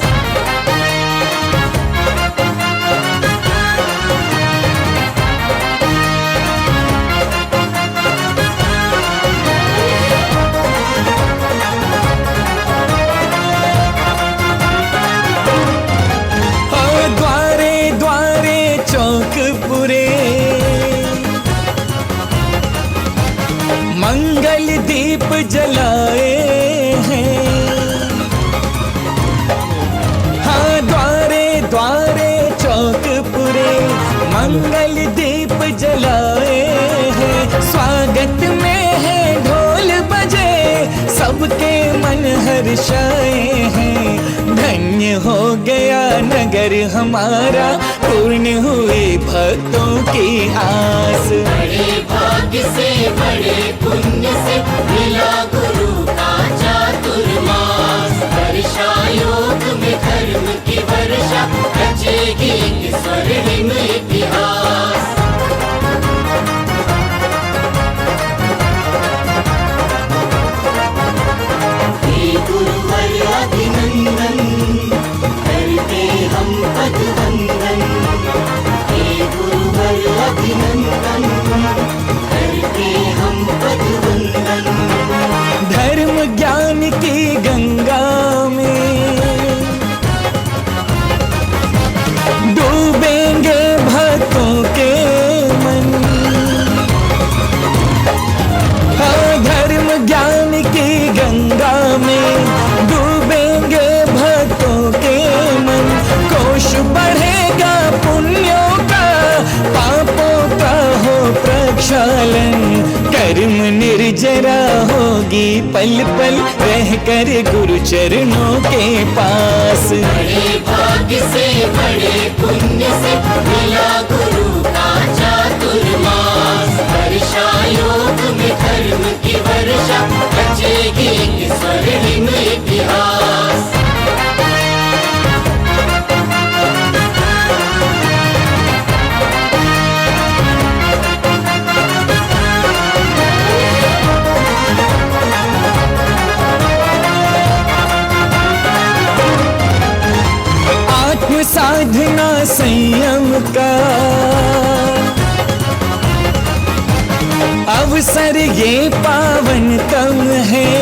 मंगल दीप जलाए हैं, हाँ द्वारे द्वारे चौक पुरे मंगल दीप जलाए हैं। स्वागत में है ढोल बजे सबके मन हर्षाए हैं। धन्य हो गया नगर हमारा पूर्ण हुई भक्तों की आस। बड़े भाग्य से बड़े पुण्य से मिला गुरु का चातुर्मास। वर्षा योग में धर्म की वर्षा रचेगी एक स्वर्णिम इतिहास। हे गुरुवर अभिनंदन करते हम पदवंदन। हे गुरुवर अभिनंदन करते हम पदवंदन। धर्म ज्ञान की गंगा में डूबेंगे भक्तों के मन। हाँ धर्म ज्ञान की गंगा में डूबेंगे भक्तों के मन। कोश बढ़ेगा पुण्यों का पापों का हो प्रक्षालन। कर्म निर्जरा होगी पल पल रहकर गुरु चरणों के पास। बड़े भाग्य से बड़े पुण्य से मिला गुरु का चातुर्मास। वर्षा योग में धर्म की वर्षा रचेगी एक स्वर्णिम इतिहास। साधना संयम का अवसर ये पावनतम है।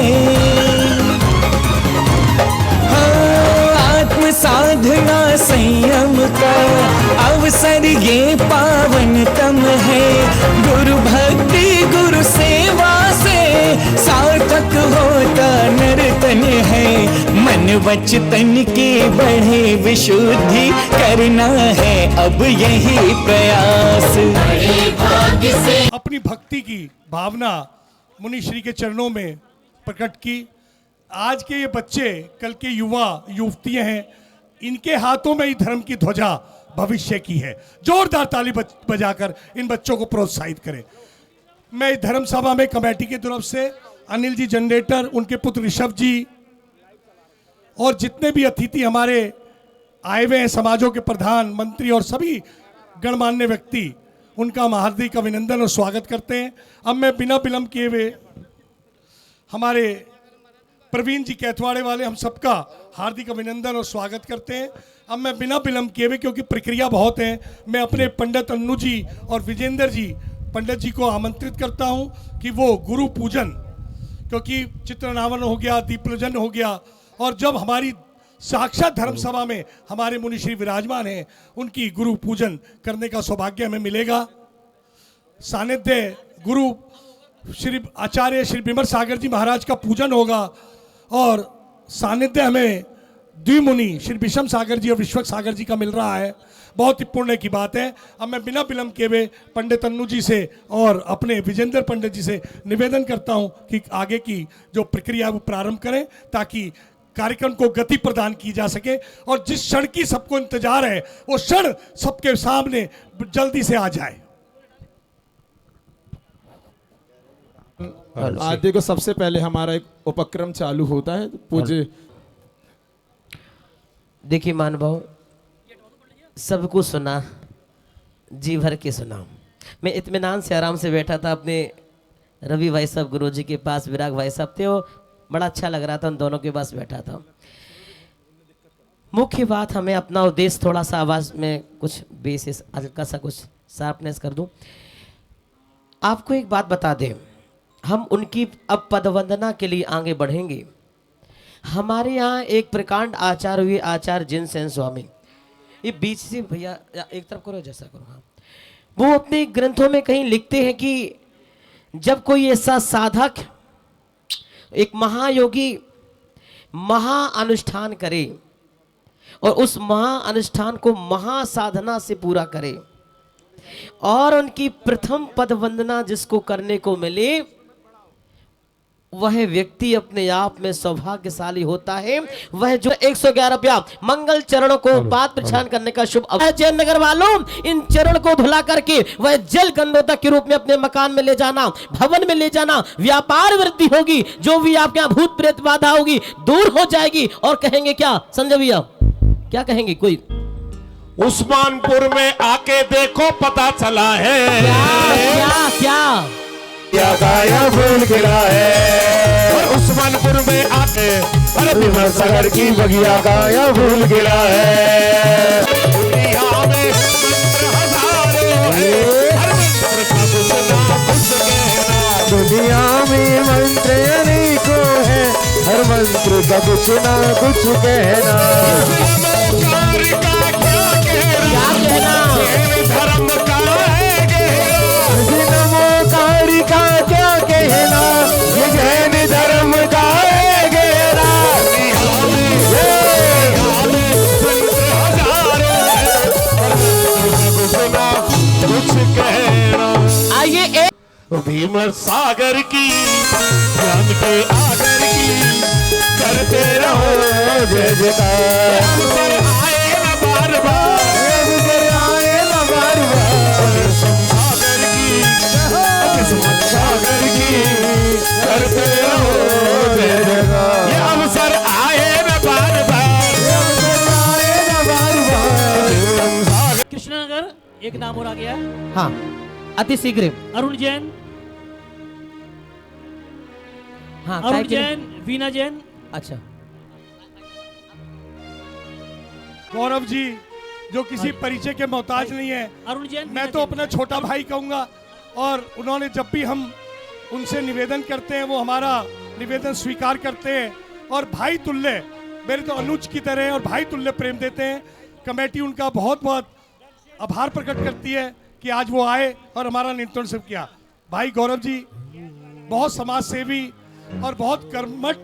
हाँ आत्म साधना संयम का अवसर ये पावनतम है। गुरु भक्ति गुरु सेवा से सार्थक होता नर्तन है। मन वचन की बढ़े विशुद्धि करना है अब यही प्रयास। बड़े भाग्य से अपनी भक्ति की भावना मुनि श्री के चरणों में प्रकट की। आज के ये बच्चे कल के युवा युवतियां हैं, इनके हाथों में ही धर्म की ध्वजा भविष्य की है। जोरदार ताली बजाकर इन बच्चों को प्रोत्साहित करें। मैं इस धर्म सभा में कमेटी की तरफ से अनिल जी जनरेटर, उनके पुत्र ऋषभ जी और जितने भी अतिथि हमारे आए हुए हैं, समाजों के प्रधान मंत्री और सभी गणमान्य व्यक्ति, उनका हम हार्दिक अभिनंदन और स्वागत करते हैं। अब मैं बिना विलंब किए हुए हमारे प्रवीण जी कैथवाड़े वाले हम सबका हार्दिक अभिनंदन और स्वागत करते हैं। अब मैं बिना विलंब किए हुए, क्योंकि प्रक्रिया बहुत है, मैं अपने पंडित अन्नू जी और विजेंद्र जी पंडित जी को आमंत्रित करता हूं कि वो गुरु पूजन, क्योंकि चित्रनावन हो गया, दीपलोजन हो गया, और जब हमारी साक्षात धर्म सभा में हमारे मुनि श्री विराजमान हैं, उनकी गुरु पूजन करने का सौभाग्य हमें मिलेगा। सानिध्य गुरु श्री आचार्य श्री विमर सागर जी महाराज का पूजन होगा और सानिध्य हमें द्विमुनि श्री विषम सागर जी और विश्वक सागर जी का मिल रहा है। बहुत ही पुण्य की बात है। अब मैं बिना विलंब किए हुए पंडित अन्नू जी से और अपने विजेंद्र पंडित जी से निवेदन करता हूं कि आगे की जो प्रक्रिया वो प्रारंभ करें, ताकि कार्यक्रम को गति प्रदान की जा सके और जिस क्षण की सबको इंतजार है वो क्षण सबके सामने जल्दी से आ जाए। आज देखो, सबसे पहले हमारा एक उपक्रम चालू होता है। पूज्य देखिए महानुभाव, सबको सुना, जी भर के सुना। मैं इत्मीनान से आराम से बैठा था अपने रवि भाई साहब गुरुजी के पास, विराग भाई साहब थे, वो बड़ा अच्छा लग रहा था, उन दोनों के पास बैठा था। मुख्य बात, हमें अपना उद्देश्य थोड़ा सा आवाज में कुछ बेसिस हल्का सा कुछ शार्पनेस कर दूं। आपको एक बात बता दें, हम उनकी अब पदवंदना के लिए आगे बढ़ेंगे। हमारे यहाँ एक प्रकांड आचार्य हुए, आचार्य जिनसेन स्वामी, ये बीच से भैया एक तरफ करो, जैसा करो। हाँ, वो अपने ग्रंथों में कहीं लिखते हैं कि जब कोई ऐसा साधक, एक महायोगी महाअनुष्ठान करे और उस महाअनुष्ठान को महासाधना से पूरा करे और उनकी प्रथम पद वंदना जिसको करने को मिले, वह व्यक्ति अपने आप में सौभाग्यशाली होता है। वह जो 111 रुपया मंगल चरणों को पाद प्रक्षालन करने का शुभ अवसर। जैन नगर वालों, इन चरण को धुला करके वह जल गंधोदक के रूप में अपने मकान में ले जाना, भवन में ले जाना, व्यापार वृद्धि होगी, जो भी आपके यहाँ भूत प्रेत बाधा होगी दूर हो जाएगी। और कहेंगे क्या संजय भैया, क्या कहेंगे? कोई उस्मानपुर में आके देखो, पता चला है क्या क्या क्या गाया फूल खिला है। और उस्मानपुर में आके विमल सागर की बगिया गाया फूल खिला है। दुनिया में मंत्र हजारों है, हर मंत्र का कुछ ना कुछ कहना। दुनिया में मंत्र अनेकों है, हर मंत्र का कुछ ना कुछ कहना। क्या कहना? धर्म का है गहरा, नमोकारी का क्या कहना, ये जैन धर्म का है गहरा। कुछ कहना। आइए भीमर सागर की, ज्ञान के आगर की करते रहो जय जयकार। आए न बार बार, आए न बार बार। सागर की, किस्मत सागर की करते रहो जय जयकार। ये अवसर आए न बार बार, आए न बार बार। कृष्णनगर एक नाम और आ गया। हाँ, अति शीघ्र अरुण जैन, हाँ, अरुण जैन, वीना जैन। अच्छा, गौरव जी जो किसी परिचय के मोहताज नहीं है, अरुण जैन, मैं तो अपना छोटा भाई कहूँगा। और उन्होंने जब भी हम उनसे निवेदन करते हैं वो हमारा निवेदन स्वीकार करते हैं और भाई तुल्य, मेरे तो अनुज की तरह और भाई तुल्य प्रेम देते हैं। कमेटी उनका बहुत बहुत आभार प्रकट करती है कि आज वो आए और हमारा निमंत्रण सिर्फ किया। भाई गौरव जी बहुत समाज सेवी और बहुत कर्मठ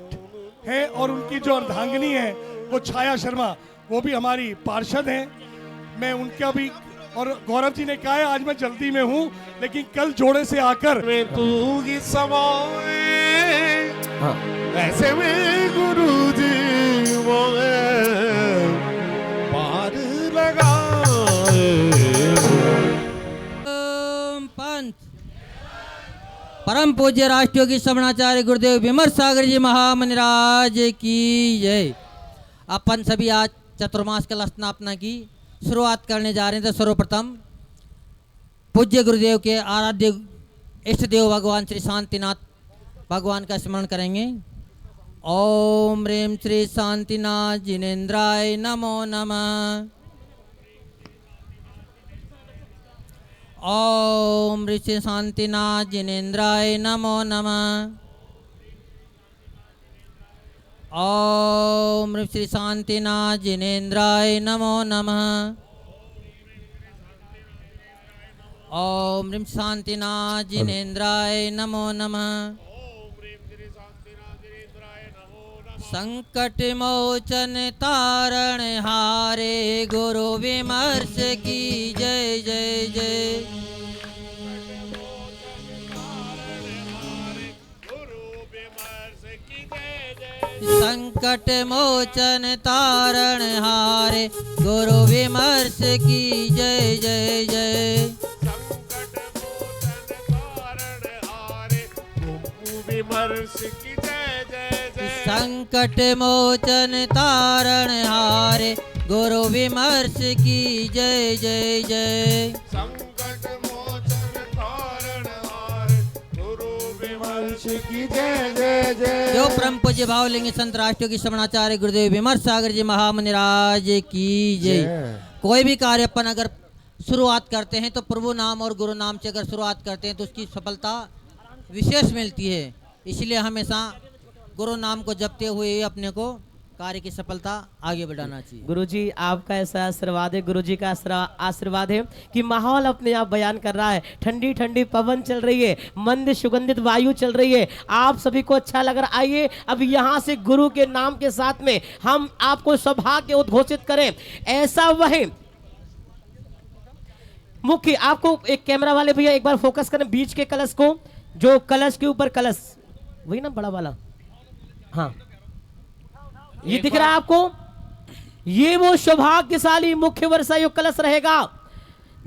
है और उनकी जो अर्धांगिनी है वो छाया शर्मा, वो भी हमारी पार्षद हैं। मैं उनका भी, और गौरव जी ने कहा है आज मैं जल्दी में हूँ लेकिन कल जोड़े से आकर में तू ही समाए, हाँ, ऐसे में गुरु जी मोहे पार लगाए। पंत परम पूज्य राष्ट्रयोगी श्रवणाचार्य गुरुदेव विमर सागर जी महामनिराज की जय। अपन सभी आज चतुर्मास कल स्थापना की शुरुआत करने जा रहे थे। सर्वप्रथम पूज्य गुरुदेव के आराध्य इष्ट देव भगवान श्री शांतिनाथ भगवान का स्मरण करेंगे। ओम ह्रीं श्री शांतिनाथ जिनेन्द्राय नमो नमः। ओम ऋषि शांतिनाथ जिनेन्द्राय नमो नमः। ओम ऋषि शांतिनाथ जिनेन्द्राय नमो नमः। ओम ऋषि शांतिनाथ जिनेन्द्राय नमो नमः। संकट मोचन तारण हारे गुरु विमर्श की जय जय जय। संकट मोचन तारण हारे गुरु विमर्श की जय जय जय। विमर्श की जय जय जय। संकट मोचन तारण हारे गुरु विमर्श की जय जय जय। संकट मोचन तारण हारे गुरु विमर्श की जय जय जय। जो परम पूज्य भावलिंग संत राष्ट्रों की श्रवणाचार्य गुरुदेव विमर्श सागर जी महामनिराज की जय। कोई भी कार्य अपन अगर शुरुआत करते हैं तो प्रभु नाम और गुरु नाम से अगर शुरुआत करते हैं तो उसकी सफलता विशेष मिलती है। इसलिए हमेशा गुरु नाम को जपते हुए अपने को कार्य की सफलता आगे बढ़ाना चाहिए। गुरुजी आपका ऐसा आशीर्वाद है, गुरुजी का आशीर्वाद है कि माहौल अपने आप बयान कर रहा है। ठंडी ठंडी पवन चल रही है, मंद सुगंधित वायु चल रही है, आप सभी को अच्छा लग रहा। आइए अब यहाँ से गुरु के नाम के साथ में हम आपको सौभाग्य उद्घोषित करें। ऐसा वह मुख्य, आपको एक कैमरा वाले भैया एक बार फोकस करें बीच के कलश को, जो कलश के ऊपर कलश वही ना बड़ा वाला, हाँ ये दिख रहा है आपको। ये वो सौभाग्यशाली मुख्य वर्षा युक्त कलश रहेगा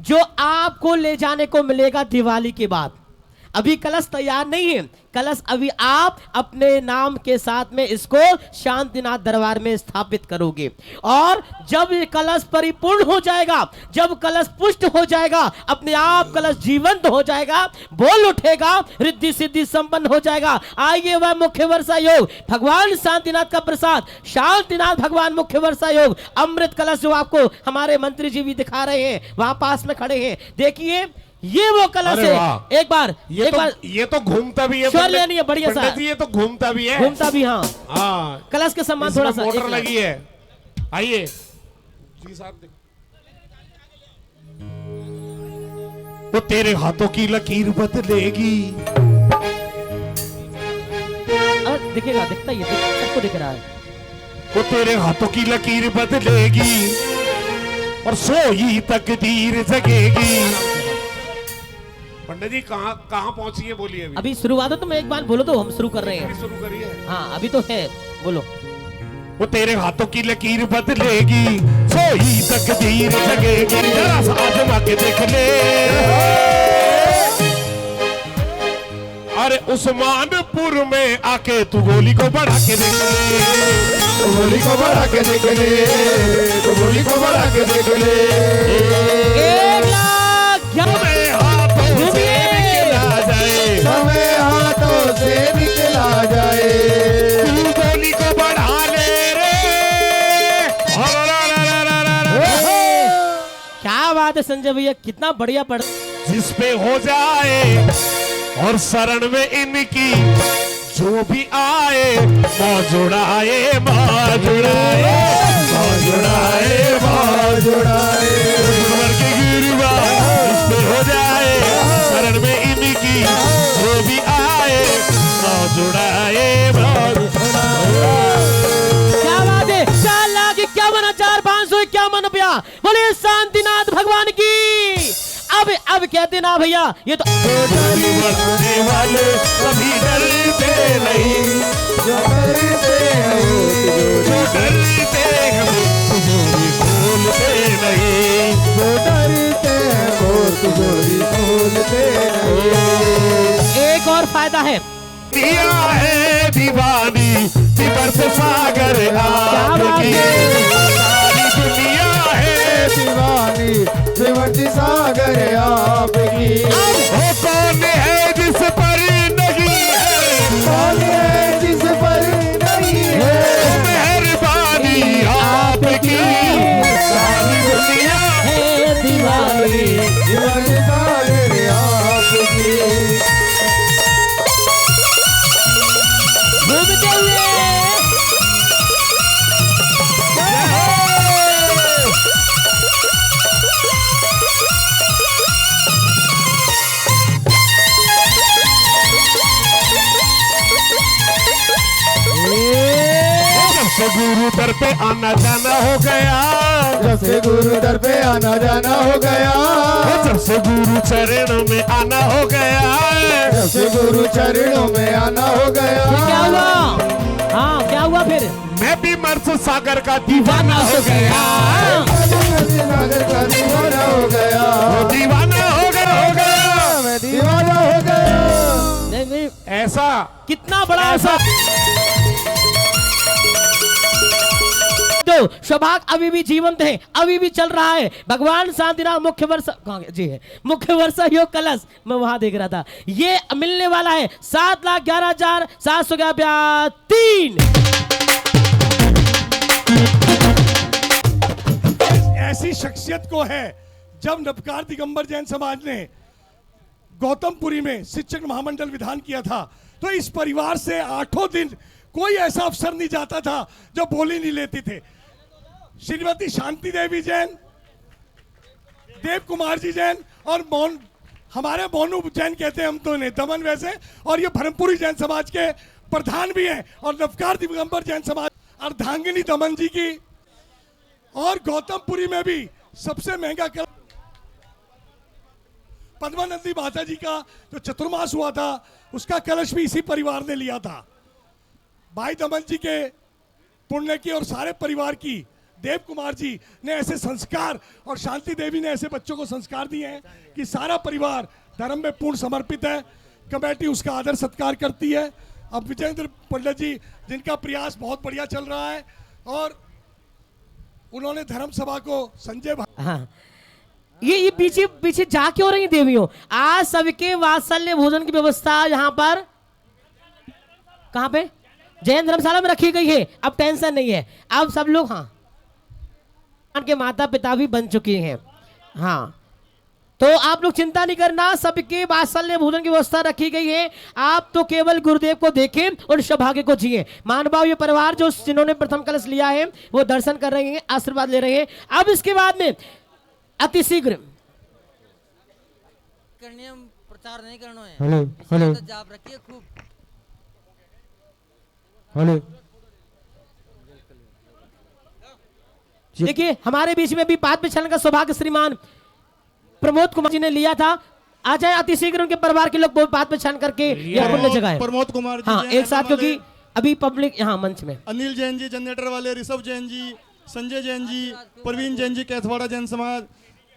जो आपको ले जाने को मिलेगा दिवाली के बाद। अभी कलश तैयार नहीं है, कलश अभी आप अपने नाम के साथ में इसको शांतिनाथ दरबार में स्थापित करोगे। और जब ये कलश परिपूर्ण हो जाएगा, जब कलश पुष्ट हो जाएगा, अपने आप कलश जीवंत हो जाएगा, बोल उठेगा, रिद्धि सिद्धि संपन्न हो जाएगा। आइए वह मुख्य वर्षा योग भगवान शांतिनाथ का प्रसाद, शांतिनाथ भगवान मुख्य वर्षा योग अमृत कलश जो आपको हमारे मंत्री जी भी दिखा रहे हैं, वहां पास में खड़े हैं, देखिए ये वो कलश है। एक बार ये तो घूमता भी है, स्वर लेनी है बढ़िया सा। ये तो घूमता भी है, घूमता भी, हाँ हाँ। कलश के सम्मान थोड़ा सा मोटर लगी है। आइए जी साहब, वो तेरे हाथों की लकीर बदलेगी। दिखेगा, दिखता ही है, सबको दिख रहा है। वो तेरे हाथों की लकीर बदलेगी और सोई तकदीर जगेगी। पंडित जी कहाँ पहुंची है, बोलिए। अभी शुरुआत हो तो मैं एक बार बोलो तो हम शुरू कर रहे हैं। शुरू करिए। हाँ अभी तो है, बोलो। वो तेरे हाथों की लकीर बदलेगी, सोई तकदीर जगेगी, जरा सा आजमा के देख ले। अरे उस्मानपुर में आके तू गोली को बढ़ा के देख ले, गोली को बढ़ा के देख ले, गोली को बढ़ा के देख ले। 1 लाख समय हाथों से निकला जाए, तू गोली को बढ़ा ले रे। क्या बात है संजय भैया, कितना बढ़िया पढ़। जिस पे हो जाए और शरण में इनकी जो भी आए, मौजुड़ाए मौजुड़ाए मौजुड़ाए मौजुड़ाए के गिरवा। जिस पे हो जाए शरण में इनकी जो भी आए, मौजुड़ाए क्या बात है। 4 लाख 51,551 रुपया बोले शांतिनाथ भगवान की। अब कहते ना भैया, ये तो बढ़ने वाले कभी डरते नहीं, जो डरते हैं जो डरते हैं तिजोरी खोलते नहीं, जो डरते हैं वो तिजोरी खोलते नहीं। एक और फायदा है, दिया है दीवानी विमर्श सागर आपकी, सारी दुनिया है दीवानी विमर्श सागर आपकी। वो कौन है जिस पर नहीं है, कौन है जिस पर नहीं है, मेहरबानी आपकी, सारी दुनिया है दीवानी विमर्श सागर आपकी। घूमते हुए से गुरु दर पे आना जाना हो गया, जब से गुरु दर पे आना जाना हो गया, जब से गुरु चरणों में आना हो गया, जब से गुरु चरणों में आना हो गया। क्या हुआ? हाँ क्या हुआ फिर? मैं भी मर्स सागर का दीवाना हो गया, सागर का दीवाना हो गया, दीवाना हो गया, मैं दीवाना हो गया। नहीं, ऐसा कितना बड़ा ऐसा तो सौभाग अभी भी जीवंत है, अभी भी चल रहा है। भगवान शांतिनाथ मुख्य वर्षा कहाँ गए? जी है मुख्य वर्षा योग कलश, मैं वहां देख रहा था। ये मिलने वाला है 7,11,711 ऐसी शख्सियत को है, जब नवकार दिगंबर जैन समाज ने गौतमपुरी में शिक्षक महामंडल विधान किया था, तो इस परिवार से 8 दिन कोई ऐसा अफसर नहीं जाता था जो बोली नहीं लेती थे। श्रीमती शांति देवी जैन, देव कुमार जी जैन और हमारे मोनू जैन कहते हैं हम तो इन्हें, दमन वैसे, और ये भरमपुरी जैन समाज के प्रधान भी हैं, और नवकार दिगंबर जैन समाज अर्धांगिनी दमन जी की, और गौतमपुरी में भी सबसे महंगा कलश पद्मानंदी माता जी का जो चतुर्मास हुआ था, उसका कलश भी इसी परिवार ने लिया था। भाई दमन जी के पुण्य की और सारे परिवार की, देव कुमार जी ने ऐसे संस्कार और शांति देवी ने ऐसे बच्चों को संस्कार दिए हैं कि सारा परिवार धर्म में पूर्ण समर्पित है। कमेटी उसका आदर सत्कार करती है। अब विजेंद्र पंडित जी, जिनका प्रयास बहुत बढ़िया चल रहा है, और उन्होंने धर्म सभा को संजय हाँ ये पीछे पीछे जा क्यों रही देवियों? आज सबके वात्सल्य भोजन की व्यवस्था यहाँ पर कहाँ पे? जैन धर्मशाला में रखी गई है। अब टेंशन नहीं है, अब सब लोग हाँ के माता पिता भी बन चुके हैं। हाँ तो आप लोग चिंता नहीं करना, सबके वात्सल्य भोजन की व्यवस्था रखी गई है। आप तो केवल गुरुदेव को देखें और सौभाग्य को जिए। मानभाव ये परिवार जो जिन्होंने प्रथम कलश लिया है वो दर्शन कर रहे हैं, आशीर्वाद ले रहे हैं। अब इसके बाद में अति शीघ्र प्रचार नहीं करना है। हेलो हेलो तो जाप रखिए खूब। हेलो देखिए हमारे बीच में भी पाद पे चलने का सौभाग्य श्रीमान प्रमोद कुमार जी ने लिया था। आ जाए अति शीघ्र उनके परिवार के लोग पाद पे छान करके यह पुण्य जगह है। प्रमोद कुमार जी हाँ एक साथ, क्योंकि अभी पब्लिक यहाँ मंच में अनिल जैन जी जनरेटर वाले, ऋषभ जैन जी, संजय जैन जी, प्रवीण जैन जी कैथवाड़ा जैन समाज,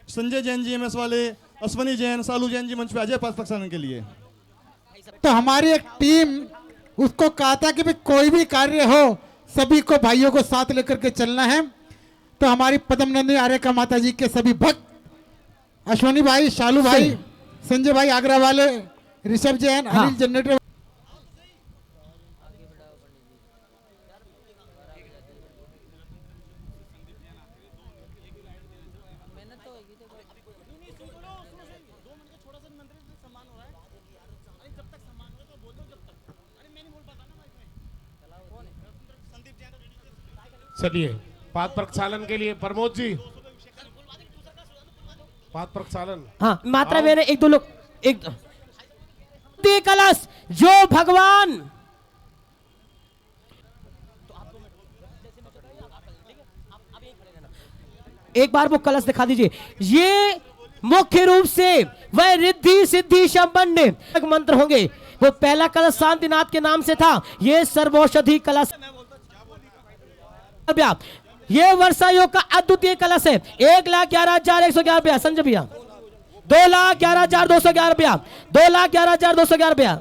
संजय जैन जी एमएस वाले, अश्वनी जैन, सालू जैन जी मंच पे अजय पास के लिए। तो हमारी एक टीम उसको कहा था कि भाई कोई भी कार्य हो सभी को भाइयों को साथ लेकर के चलना है। तो हमारी पद्मनंदी आर्यका माता जी के सभी भक्त अश्वनी भाई, शालू भाई, संजय भाई आगरा वाले, ऋषभ जैन, हाँ। अनिल जनरेटर, चलिए पाद प्रक्षालन के लिए प्रमोद जी, पाद प्रक्षालन। हाँ मात्रा मेरे एक दो लोग एक कलश जो भगवान एक बार वो कलश दिखा दीजिए। ये मुख्य रूप से वह रिद्धि सिद्धि संपन्न मंत्र होंगे। वो पहला कलश शांतिनाथ के नाम से था, ये सर्वौषधि कलश। ये वर्षा योग का अद्वितीय कलश है। 1,11,111 रुपया संजय भैया, 2,11,211 रुपया, 2,11,211 रुपया।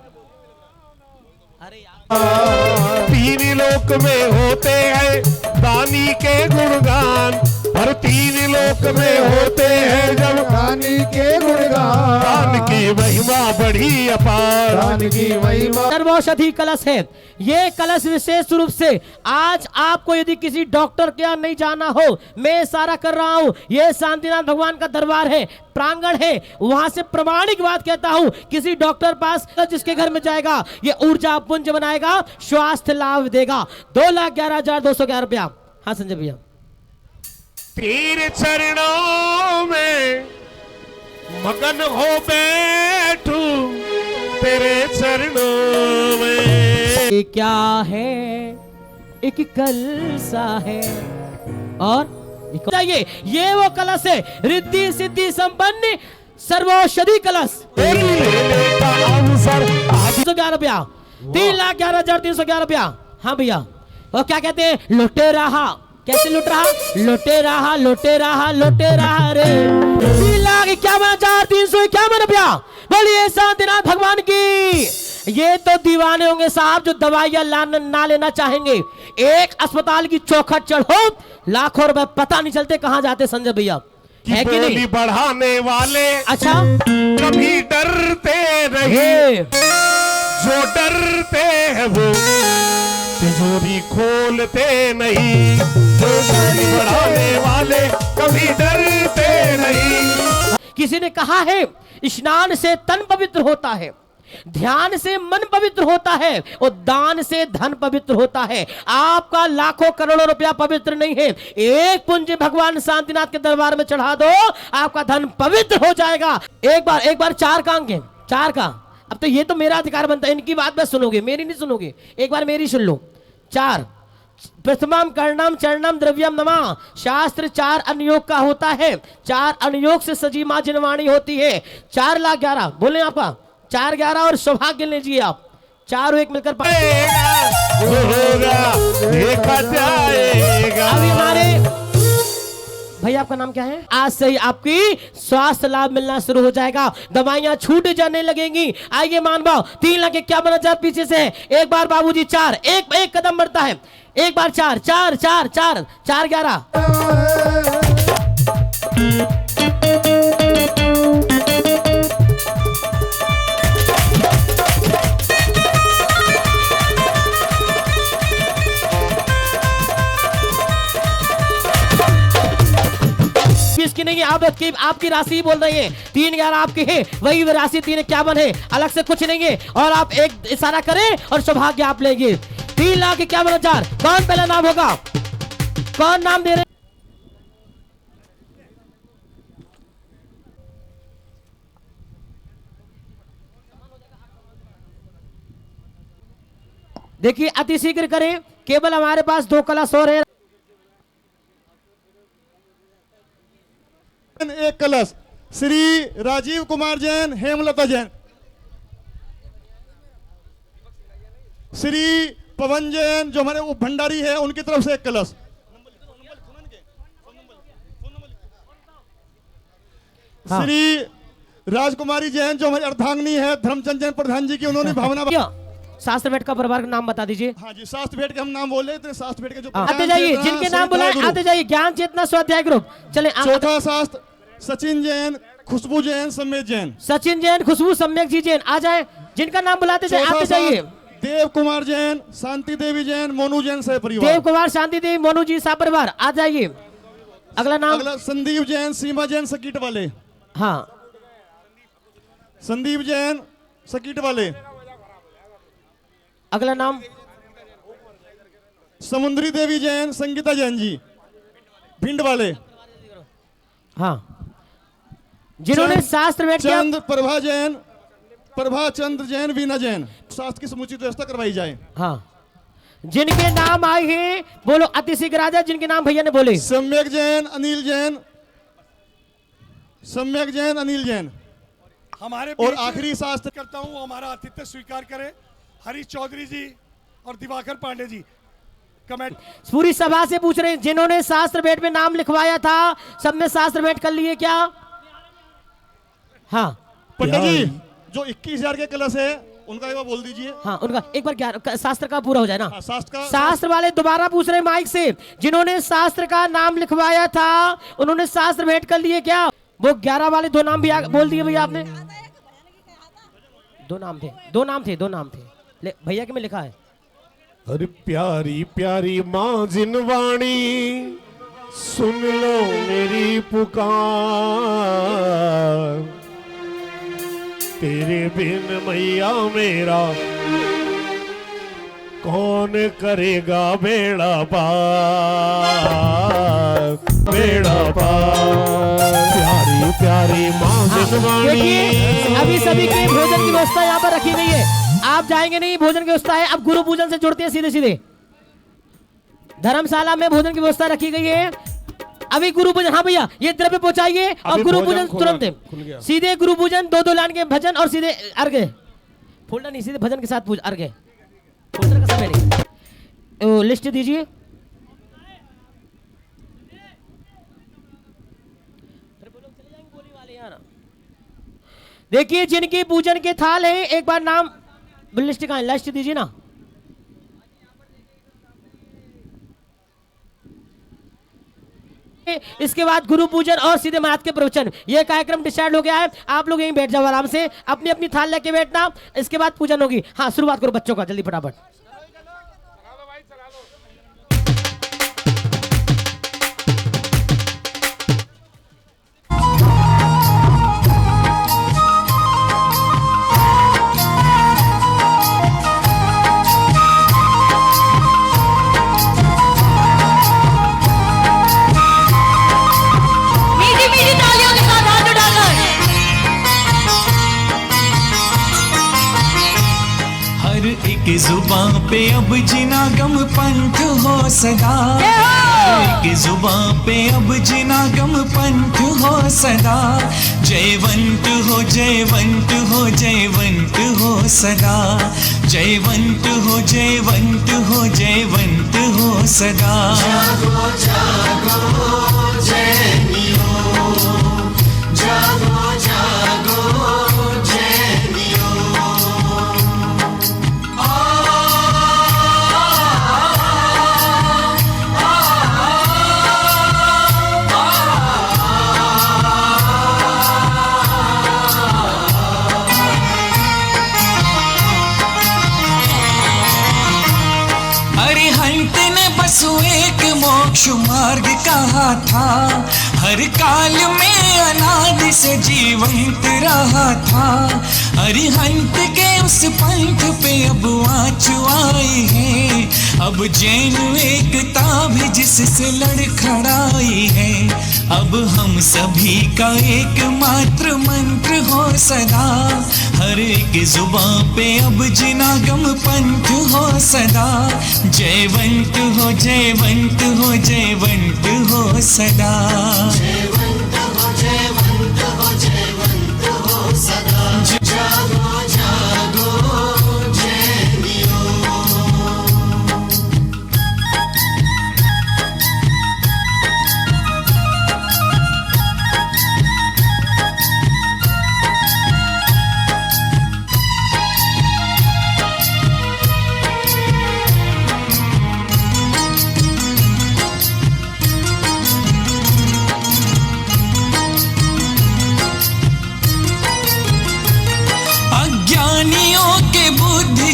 तीन लोक में होते हैं दानी के गुणगान, हर तीन लोक में होते हैं जब दानी के गुणगान, दान की महिमा बड़ी अपार, दान की महिमा। सर्वौषधि कलश है। ये कलश विशेष रूप से आज आपको यदि किसी डॉक्टर के यहाँ नहीं जाना हो, मैं सारा कर रहा हूँ। ये शांतिनाथ भगवान का दरबार है, प्रांगण है, वहां से प्रमाणिक बात कहता हूँ। किसी डॉक्टर पास जिसके घर में जाएगा ये ऊर्जा पुंज बनाएगा, स्वास्थ्य लाभ देगा। 2,11,211 रुपया। हाँ संजय भैया, तेरे चरणों में मगन हो बैठू, तेरे चरणों में। ये क्या है एक कलसा है। और चाहिए ये वो कलश है, रिद्धि सिद्धि संपन्न सर्वौषधि कलश। 311 रुपया, 3,11,311 रुपया। हाँ भैया, और क्या कहते हैं, लुटे रहा। कैसे लुट रहा? लुटे रहा, लुटे रहा, लुटे रहा रे। 3,51,351 रुपया। बोलिए शांतिनाथ भगवान की। ये तो दीवाने होंगे साहब जो दवाइयां ना लेना चाहेंगे। एक अस्पताल की चौखट चढ़ो, लाखों रुपए पता नहीं चलते कहां जाते संजय भैया, है कि नहीं? बढ़ाने वाले अच्छा कभी डरते नहीं, जो डरते हैं वो तिजोरी खोलते नहीं। तिजोरी बढ़ाने वाले कभी डरते नहीं। किसी ने कहा है स्नान से तन पवित्र होता है, ध्यान से मन पवित्र होता है और दान से धन पवित्र होता है। आपका लाखों करोड़ों रुपया पवित्र नहीं है, एक पुंज भगवान शांतिनाथ के दरबार में चढ़ा दो, आपका धन पवित्र हो जाएगा। एक बार 4 का अंक है, 4 का। अब तो ये तो मेरा अधिकार बनता है, इनकी बात मैं सुनोगे, मेरी नहीं सुनोगे। एक बार मेरी सुन लो। 4 प्रथमम कर्णम चरणम द्रव्यम नमः। शास्त्र 4 अनुयोग का होता है, 4 अनुयोग से सजी मां जिनवाणी होती है। 4,11,000 बोले आपका 4,11,000 और सौभाग्य लीजिए आप, चारों एक मिलकर देखा जाएगा। अभी हमारे भैया, आपका नाम क्या है? आज से ही आपकी स्वास्थ्य लाभ मिलना शुरू हो जाएगा, दवाइयां छूट जाने लगेंगी। आइए मान भाव 3,51,000 पीछे से है। एक बार बाबूजी 4, एक कदम बढ़ता है। एक बार 4, 4, 4, 4, 4,11,000। इसकी नहीं, आपकी राशि बोल रही है। 3,11,000 आपकी है, वही राशि 3,51,000 है, अलग से कुछ नहीं है। और आप एक इशारा करें और सौभाग्य आप लेंगे। 3,51,000। कौन पहला नाम होगा? कौन नाम दे रहे? देखिए अति शीघ्र करें, केवल हमारे पास 2 कलश और है। एक कलश श्री राजीव कुमार जैन, हेमलता जैन, श्री पवन जैन जो हमारे उप भंडारी है, उनकी तरफ से एक कलश। हाँ। श्री राजकुमारी जैन जो हमारी अर्धांगिनी है, धर्मचंद जैन प्रधान जी की, उन्होंने भावना। शास्त्र भेंट का परिवार का नाम बता दीजिए। हाँ जी, शास्त्र भेंट के हम नाम बोले थे। शास्त्र भेंट के जो आते जाइए, जिनके नाम बुलाए आते जाइए। ज्ञान चेतना स्वाध्याय ग्रुप चले। चौथा शास्त्र सचिन जैन, खुशबू जैन, सम्यक जैन। सचिन जैन, खुशबू, सम्यक जी जैन आ जाए, जिनका नाम बुलाते जाए आते जाइए। देव कुमार जैन, शांति देवी जैन, मोनू जैन सह परिवार। देव कुमार, शांति देवी, मोनू जी सह परिवार आ जाइए। अगला नाम? अगला संदीप जैन, सीमा जैन, सकीट वाले। हाँ, संदीप जैन, सकीट वाले। अगला नाम? समुद्री देवी जैन, संगीता जैन जी, भिंड वाले। हाँ, जिन्होंने शास्त्र भेंट किया। चंद्र प्रभा जैन, प्रभा चंद्र जैन, वीना जैन। शास्त्र की समुचित व्यवस्था करवाई जाए। हाँ, जिनके नाम आए हैं बोलो अति शीघ्र आ जाए, जिनके नाम भैया ने बोले। सम्यक जैन, अनिल जैन, सम्यक जैन, अनिल जैन। हमारे और आखिरी शास्त्र करता हूँ, हमारा आतिथ्य स्वीकार करें हरीश चौधरी जी और दिवाकर पांडे जी। कमेंट पूरी सभा से पूछ रहे हैं, जिन्होंने शास्त्र भेंट में नाम लिखवाया था, सबने शास्त्र भेंट कर लिए क्या? हाँ पंडित जी, जो 21,000 के कलश है उनका एक बार बोल दीजिए। हाँ, उनका एक बार क्या शास्त्र का पूरा हो जाए ना। हाँ, शास्त्र वाले दोबारा पूछ रहे हैं माइक से, जिन्होंने शास्त्र का नाम लिखवाया था उन्होंने शास्त्र भेंट कर लिए क्या? वो 11 वाले 2 नाम भी बोल दिए भैया आपने। 2 नाम थे ले भैया के में लिखा है। अरे प्यारी प्यारी माँ जिनवाणी, सुन लो मेरी पुकार, तेरे बिन मैया मेरा कौन करेगा बेड़ा पार, बेड़ा पार। प्यारी प्यारी माँ जिनवाणी। देखिए अभी सभी के भोजन की व्यवस्था यहाँ पर रखी गई है, आप जाएंगे नहीं, भोजन की व्यवस्था है। अब गुरु पूजन से जुड़ते हैं सीधे सीधे। धर्मशाला में भोजन की व्यवस्था रखी गई है। अभी गुरु पूजन, हाँ भैया ये द्रव्य पहुंचाइए और गुरु पूजन तुरंत सीधे गुरु पूजन, 2-2 लाइन के भजन और सीधे अर्घ्य। फोल्डर नहीं, सीधे भजन के साथ पूज अर्घ्य। फोल्डर का समय नहीं। लिस्ट दीजिए। देखिए जिनके पूजन के थाल है, एक बार नाम लिस्ट का लिस्ट दीजिए ना। इसके बाद गुरु पूजन और सीधे महाराज के प्रवचन, ये कार्यक्रम डिसाइड हो गया है। आप लोग यहीं बैठ जाओ आराम से, अपनी अपनी थाल लेके बैठना। इसके बाद पूजन होगी। हाँ शुरुआत करो बच्चों का, जल्दी फटाफट। एक जुबां पे अब जिनागम पंथ हो सदा, एक जुबां पे अब जिनागम पंथ हो सदा। जयवंत हो जयवंत हो जयवंत हो सदा, जयवंत हो जयवंत हो जयवंत हो सदा। जागो जागो जैनियो, जागो जागो जैनियो। बसु एक मोक्ष मार्ग कहा था, हर काल में अनादि से जीवंत रहा था। अरिहंत के उस पंथ पे अब आँच आई है, अब जैन एकता भी जिससे लड़खड़ाई है। अब हम सभी का एक मात्र मंत्र हो सदा, हर एक जुबां पे अब जिनागम पंथ हो सदा। जयवंत हो जयवंत हो जयवंत हो सदा, जयवंत हो जयवंत हो जयवंत हो सदा। जागो जागो जैनियो।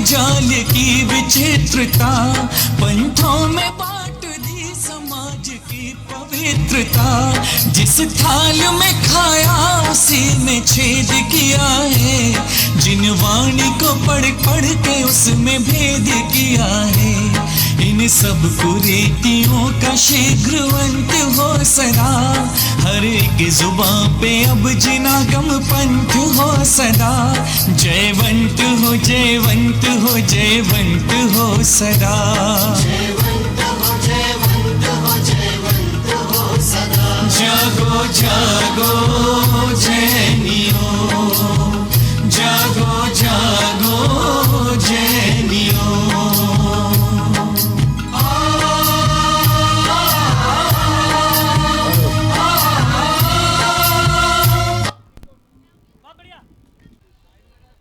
जाल की विचित्रता, पंथों में बांट दी समाज की पवित्रता। जिस थाल में खाया उसी में छेद किया है, जिन वाणी को पढ़ पढ़ के उसमें भेद किया है। इन सब कुरीतियों का शीघ्र अंत हो सदा, हर एक जुबां पे अब जिनागम पंथ हो सदा। जयवंत हो जयवंत हो जयवंत हो सदा, जयवंत हो जयवंत हो जयवंत हो सदा। जागो जागो जैनियो, जागो जागो जैनियो।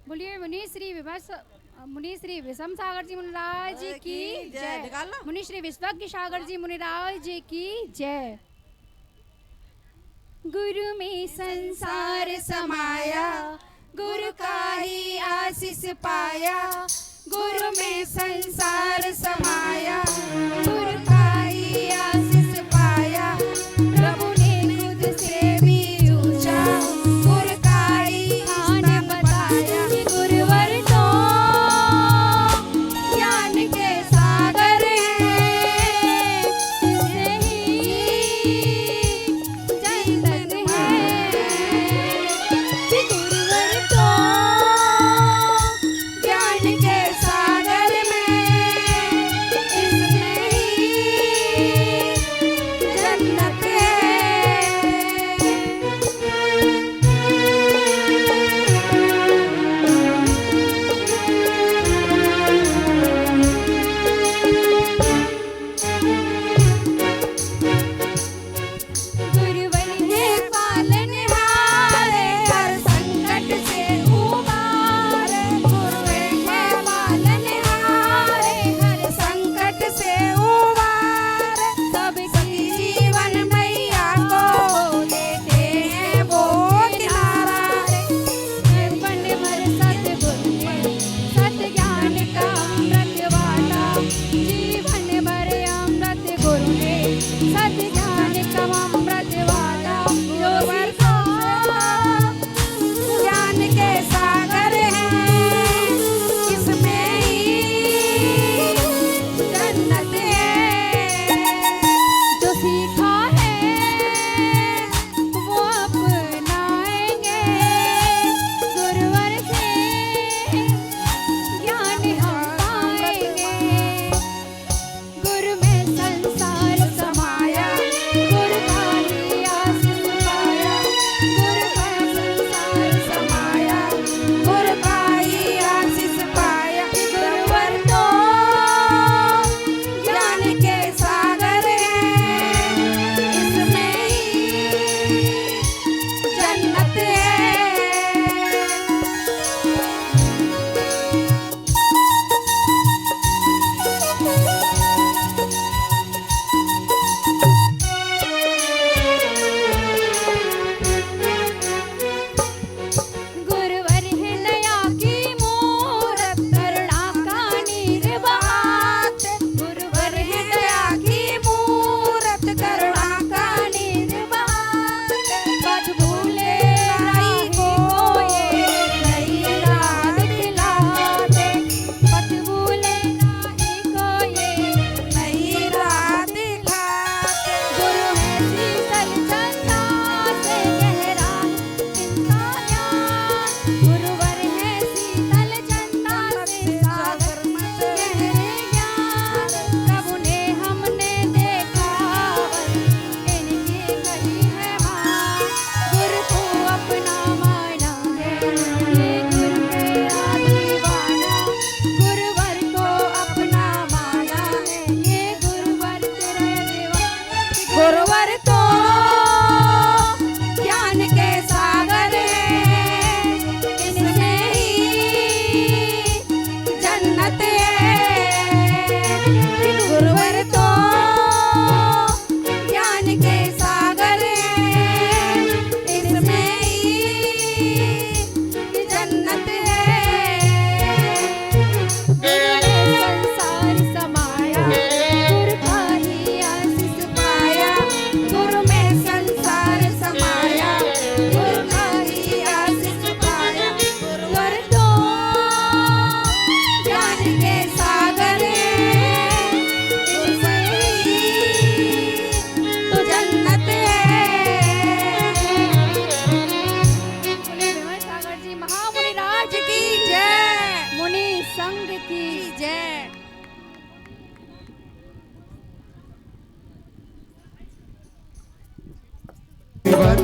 बोलिए मुनि श्री विषम सागर जी मुनिराज जी की जय। मुनि श्री विश्वज्ञ सागर जी मुनिराज जी की जय। गुरु में संसार समाया, गुरु का ही आशीष पाया। गुरु में संसार समाया, गुरु का ही आशीष पाया। प्रभु ने खुद से भी ऊंचा गुरु का ही ध्यान बताया। गुरुवर तो ज्ञान के सागर हैं, इससे ही जन्नत है। गुरुवर तो ज्ञान के सागर में, इसमें ही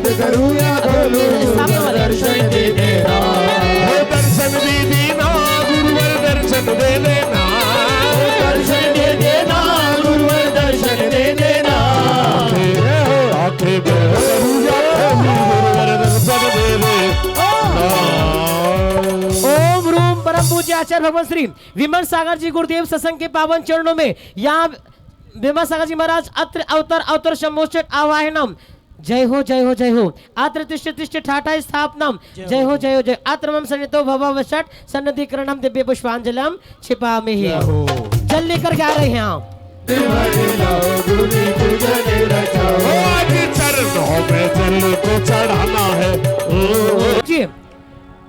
बंद करूं या खोलूं दर्शन दे देना दर्शन दे देना गुरुवर दर्शन दे देना दर्शन दे देना गुरुवर दर्शन दे देना आंखें गुरुवर दर्शन दे देना। ओम रूम परम पूज्य आचार्य भगवान श्री विमल सागर जी गुरुदेव सत्संग के पावन चरणों में यहाँ विमल सागर जी महाराज अत्र अवतर अवतर सम्मोचन आवाहनम जय हो जय हो जय हो आत्र तिष्ठ तिष्ठ ठाठा स्थापनम जय हो जय हो जय आत्रमम सन्नितो भववशट सन्नधिकरणम दिव्य पुष्पांजलम छिपा में ही जल लेकर के आ रहे हैं आप आज चरणों में जल को चढ़ाना है जी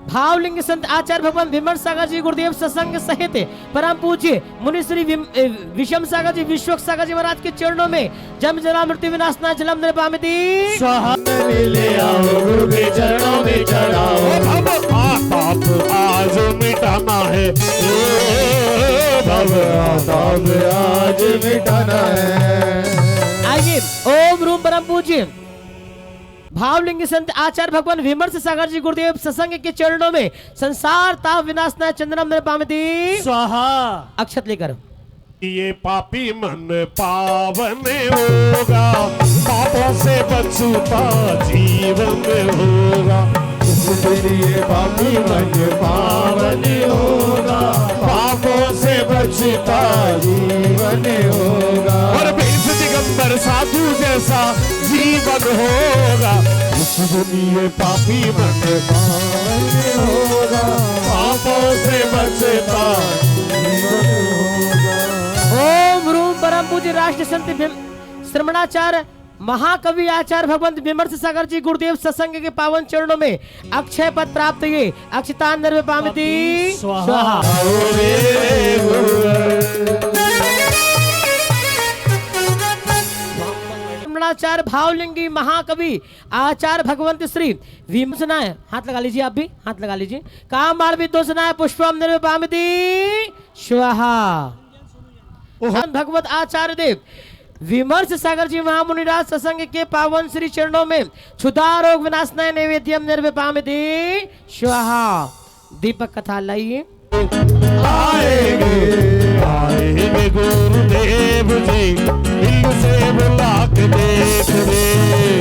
भावलिंग संत आचार्य भगवान विमल सागर जी गुरुदेव सत्संग सहित परम पूज्य मुनि श्री विषम सागर जी विश्वक सागर जी महाराज के चरणों में जम जला मृत्यु विनाशना जलम निर्पामिति स्वाहा ले आओ गुरु के चरणों में चढ़ाओ अब आताप आज मिटाना है भव आताप आज मिटाना है। आइए ओम रूम परम पूज्य भावलिंग संत आचार्य भगवान विमर्श सागर जी गुरुदेव सत्संग के चरणों में संसार ताप विनाशना चंद्रम निर्पामिति स्वाहा अक्षत लेकर ये पापी मन पावन होगा पापों से बचता जीवन होगा ये पापी मन पावन होगा पापों से बचता जीवन होगा और भेष दिगंबर साधु जैसा जीवन होगा ये पापी मन पावन होगा पापों से बचता जीवन होगा। ओम रूम परम पूज्य राष्ट्र संत श्रमणाचार्य महाकवि आचार्य भगवंत विमर्श सागर जी गुरुदेव सत्संग के पावन चरणों में अक्षय पद प्राप्त हुए अक्षतान निर्वपामिति स्वाहा। श्रमणाचार्य भावलिंगी महाकवि आचार्य भगवंत श्री विमर्शना है हाथ लगा लीजिए आप भी हाथ लगा लीजिए काम बाल भी दोषना पुष्पम निर्वपामिति स्वाहा। भगवत आचार्य देव विमर्श सागर जी महामुनिराज सत्संग के पावन श्री चरणों में क्षुधा रोग विनाशनाय नैवेद्यम निर्विपामिति स्वाहा। दीपक कथा लाइए आएंगे गुरुदेव जी दिल से बुला के देख ले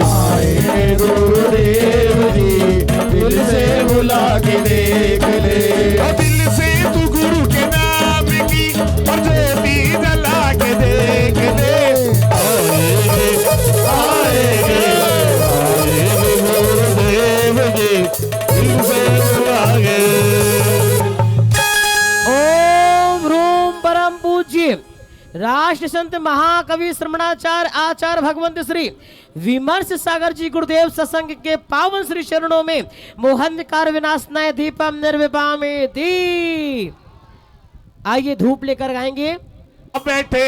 आएंगे गुरुदेव जी दिल से बुला के देख ले दिल से तू गुरु के नाम की और ज्योति जला के देख ले गुरुदेव जी दिल से बुला के। ओम रूम परम पूज्य राष्ट्र संत महाकवि श्रमणाचार्य आचार्य भगवंत श्री विमर्श सागर जी गुरुदेव सत्संग के पावन श्री चरणों में मोहंकार विनाशनाय दीपम निर्विपामिति। आइए धूप लेकर गाएंगे बैठे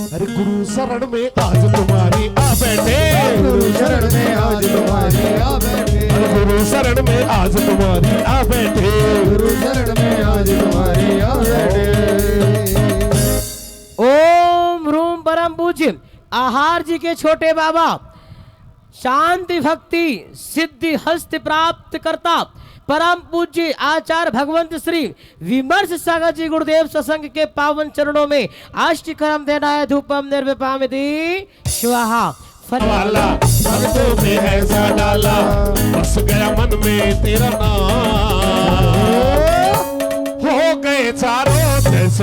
अरे गुरु शरण में आज तुम्हारी आ बैठे गुरु शरण में आज तुम्हारी आ बैठे गुरु शरण में आज तुम्हारी आ बैठे गुरु शरण में आज तुम्हारी आ बैठे। ओम रूम परम पूज्य आहार जी के छोटे बाबा शांति भक्ति सिद्धि हस्त प्राप्त करता परम पूज्य आचार्य भगवंत श्री विमर्श सागर जी गुरुदेव सत्संग के पावन चरणों में अष्टकर्म देना है धूपम निर्विपामिति स्वाहा। वाला भक्तों में ऐसा डाला बस गया मन में तेरा नाम हो गए चारों देश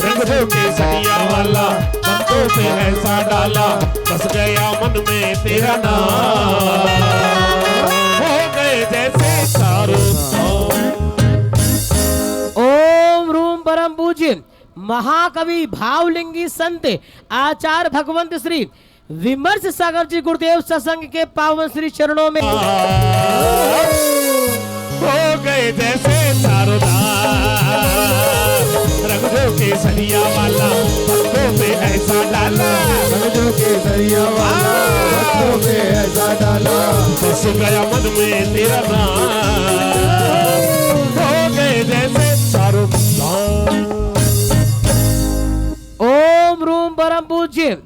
रंगों के सदिया वाला भक्तों में ऐसा डाला बस गया मन में तेरा नाम जैसे चारों। ओम रूम परम पूज्य महाकवि भावलिंगी संत आचार्य भगवंत श्री विमर्श सागर जी गुरुदेव सत्संग के पावन श्री चरणों में हो गए जैसे चारों रंगों के सरिया वाला भक्तों पे ऐसा डाला रंगों के सरिया वाला भक्तों पे ऐसा डाला बस गया मन में तेरा नाम हो गए जैसे चारों। ओम रूम परम पूज्य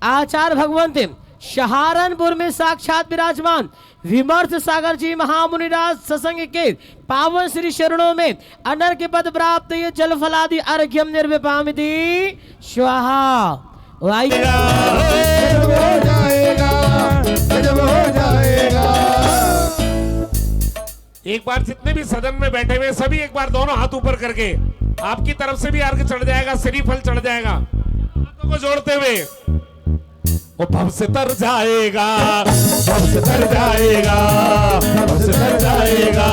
आचार्य भगवंत सहारनपुर में साक्षात विराजमान विमर्श सागर जी महामुनिराज सत्संग के पावन श्री चरणों में अनर के पद प्राप्त ये जल फलादि अर्घ्यम निर्विपामिति स्वाहा। एक बार जितने भी सदन में बैठे हुए सभी एक बार दोनों हाथ ऊपर करके, आपकी तरफ से भी अर्घ चढ़ जाएगा, श्रीफल चढ़ जाएगा। हाथों को जोड़ते हुए वो भव से तर जाएगा, भव से तर जाएगा, भव से तर जाएगा।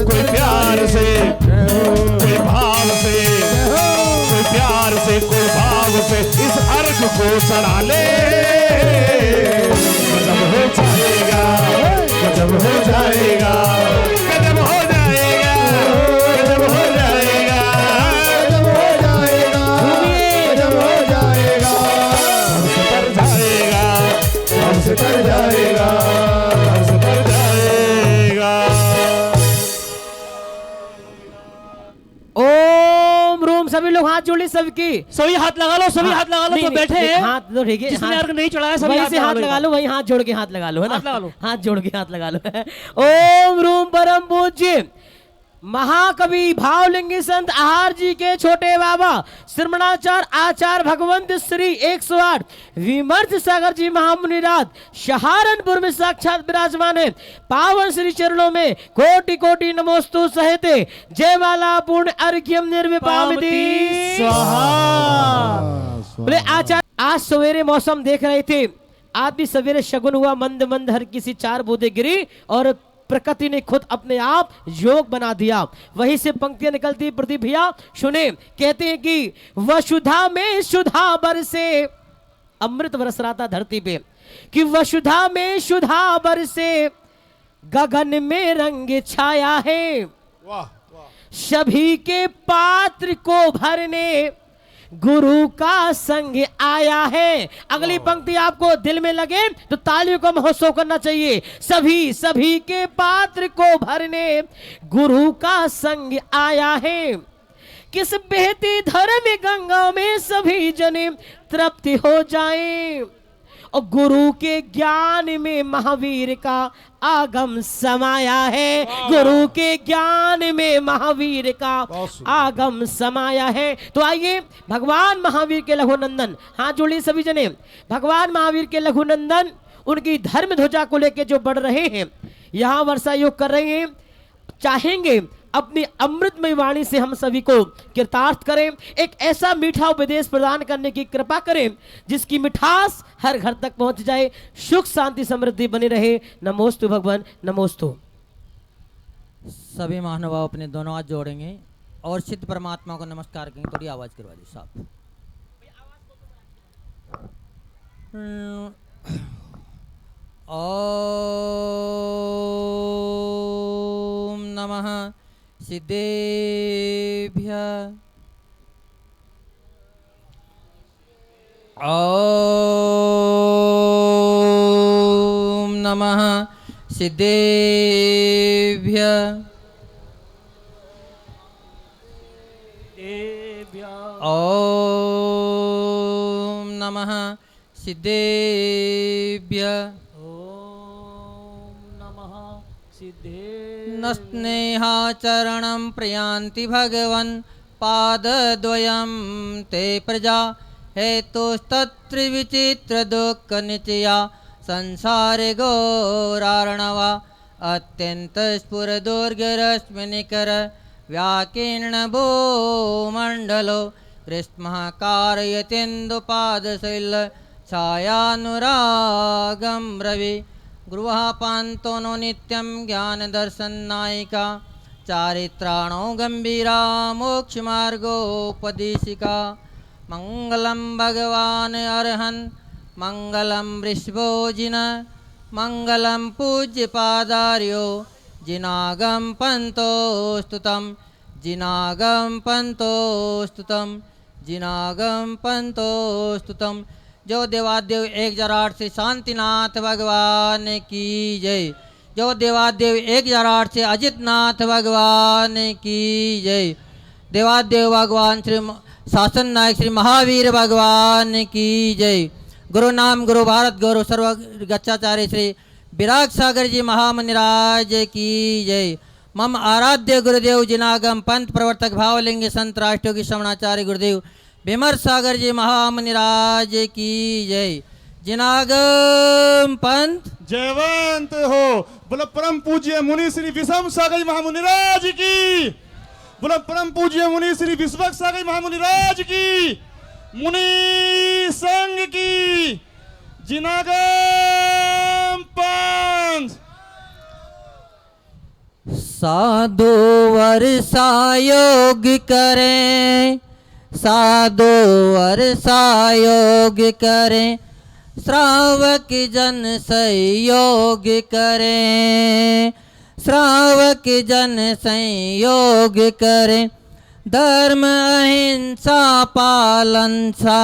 कोई प्यार से, कोई भाव से, कोई प्यार से, कोई भाव से इस अर्घ को चढ़ा ले। गजब हो जाएगा, गजब हो जाएगा, गजब हो जाएगा, गजब हो जाएगा, गजब हो जाएगा, गजब हो जाएगा। हमसे तर जाएगा, हमसे तर जाएगा, हमसे तर जाएगा। ओम रूम सभी लोग हाथ जोड़े सबकी, सभी हाथ लगा लो, सभी हाथ लगा लो जो बैठे हैं। हाथ तो ठीक है, जिसने अर्घ नहीं चढ़ाया सभी वहीं से हाथ लगा लो, वहीं हाथ जोड़ के हाथ लगा लो, है ना? हाथ लगा लो। हाथ जोड़ के हाथ लगा लो। ओम रूम परम पूज्य महाकवि भावलिंगी संत आहार जी के छोटे बाबा श्रमणाचार्य आचार्य भगवंत श्री 108 विमर्श सागर जी महामुनिराज सहारनपुर में साक्षात विराजमान है। पावन श्री चरणों में कोटि कोटि नमोस्तु सहते जय माला पूर्ण अर्घ्यम निर्विपामिति स्वाहा। बोले आचार्य, आज सवेरे मौसम देख रहे थे, आज भी सवेरे शगुन हुआ, मंद मंद हर किसी 4 बूंदे गिरी और प्रकृति ने खुद अपने आप योग बना दिया। वहीं से पंक्तियां निकलती प्रदीप भैया सुने, कहते हैं कि वसुधा में सुधा बरसे, अमृत बरस रहा था धरती पे, कि वसुधा में सुधा बरसे गगन में रंग छाया है, सभी के पात्र को भरने गुरु का संग आया है। अगली पंक्ति आपको दिल में लगे तो तालियों का महोत्सव करना चाहिए। सभी के पात्र को भरने गुरु का संग आया है, किस बहती धर्म गंगा में सभी जने तृप्ति हो जाएं, और गुरु के ज्ञान में महावीर का आगम समाया है, गुरु के ज्ञान में महावीर का आगम समाया है। तो आइए भगवान महावीर के लघुनंदन, हाथ जोड़िए सभी जने, भगवान महावीर के लघुनंदन उनकी धर्म ध्वजा को लेकर जो बढ़ रहे हैं, यहाँ वर्षा योग कर रहे हैं, चाहेंगे अपनी अमृतमय वाणी से हम सभी को कृतार्थ करें, एक ऐसा मीठा उपदेश प्रदान करने की कृपा करें जिसकी मिठास हर घर तक पहुंच जाए, सुख शांति समृद्धि बनी रहे। नमोस्तु भगवान, नमोस्तु। सभी महानुभाव अपने दोनों हाथ जोड़ेंगे और सिद्ध परमात्मा को नमस्कार करेंगे। थोड़ी आवाज करवा दी साहब। ओम नमः सिद्धेभ्यः, ओम नमः सिद्धेभ्यः, ओम नमः सिद्धेभ्यः, न स्नेहाचरणं प्रयान्ति भगवन् पादद्वयं ते प्रजा, हेतुस्तत्र विचित्र दुःख निचया संसारे घोरार्णवा, अत्यंत स्फुर दुर्गरश्मिनिकर व्याकीर्ण भूमण्डलो, ग्रीष्मः कारयतेन्दुपादशैल छायानुरागं रवि, गुरुः पान्तो नो नित्यं ज्ञानदर्शननायिका, चारित्राणो गंभीरा मोक्षमार्गोपदेशिका, मंगलम भगवान अर्हन् मंगलम वृषभोजिन, मंगलम पूज्य पादार्यो जिनागम पंतोस्तुतं, जिनागम पंतोस्तुतं, जिनागम पंतोस्तुतं। जो देवादेव 1008 से शांतिनाथ भगवान की जय, जो देवादेव 1008 से अजितनाथ भगवान की जय, देवादेव भगवान श्री शासन नायक श्री महावीर भगवान की जय, गुरु नाम गुरु भारत गौरव सर्व गच्छाचार्य श्री विराग सागर जी महामनिराज की जय। मम आराध्य गुरुदेव जिनागम पंथ प्रवर्तक भावलिंग संत राष्ट्रयोगी श्रवणाचार्य गुरुदेव विमर्श सागर जी महामनिराज की जय। जिनागम पंथ जयवंत हो। बोलो परम पूज्य मुनि श्री विषम सागर जी महामुनिराज की। बोलो परम पूज्य मुनि श्री विश्वक सागर जी महामुनिराज की। मुनि संघ की। जिनागम पंथ। साधु वर्षा योग करें, साधु वर्षा योग करें, श्रावक जन संयोग करें, श्रावक जन संयोग करें। धर्म अहिंसा पालन सा,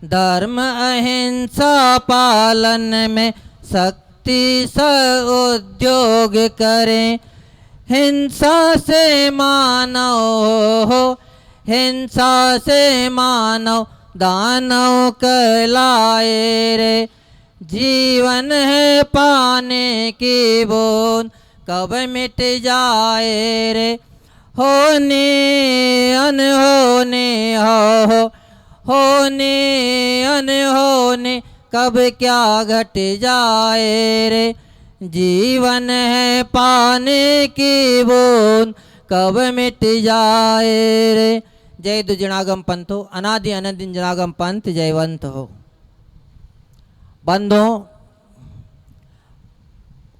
धर्म अहिंसा पालन में शक्ति स उद्योग करें। हिंसा से मानव हो, हिंसा से मानव दानव कहलाए रे। जीवन है पाने की बूंद कब मिट जाए रे। होने अनहोने हो, होने अनहोने कब क्या घट जाए रे। जीवन है पाने की बूंद कब मिट जाए रे। जय दु जनागम पंथ हो, अनादि अनंत जनागम पंथ जयवंत हो। बंधुओं,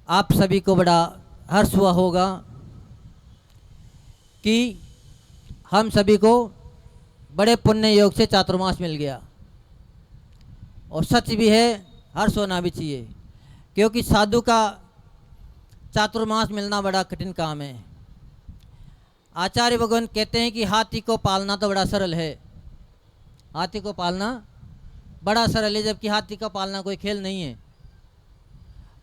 आप सभी को बड़ा हर्ष हुआ होगा कि हम सभी को बड़े पुण्य योग से चातुर्मास मिल गया। और सच भी है, हर्ष होना भी चाहिए, क्योंकि साधु का चातुर्मास मिलना बड़ा कठिन काम है। आचार्य भगवान कहते हैं कि हाथी को पालना तो बड़ा सरल है, हाथी को पालना बड़ा सरल है, जबकि हाथी का पालना कोई खेल नहीं है।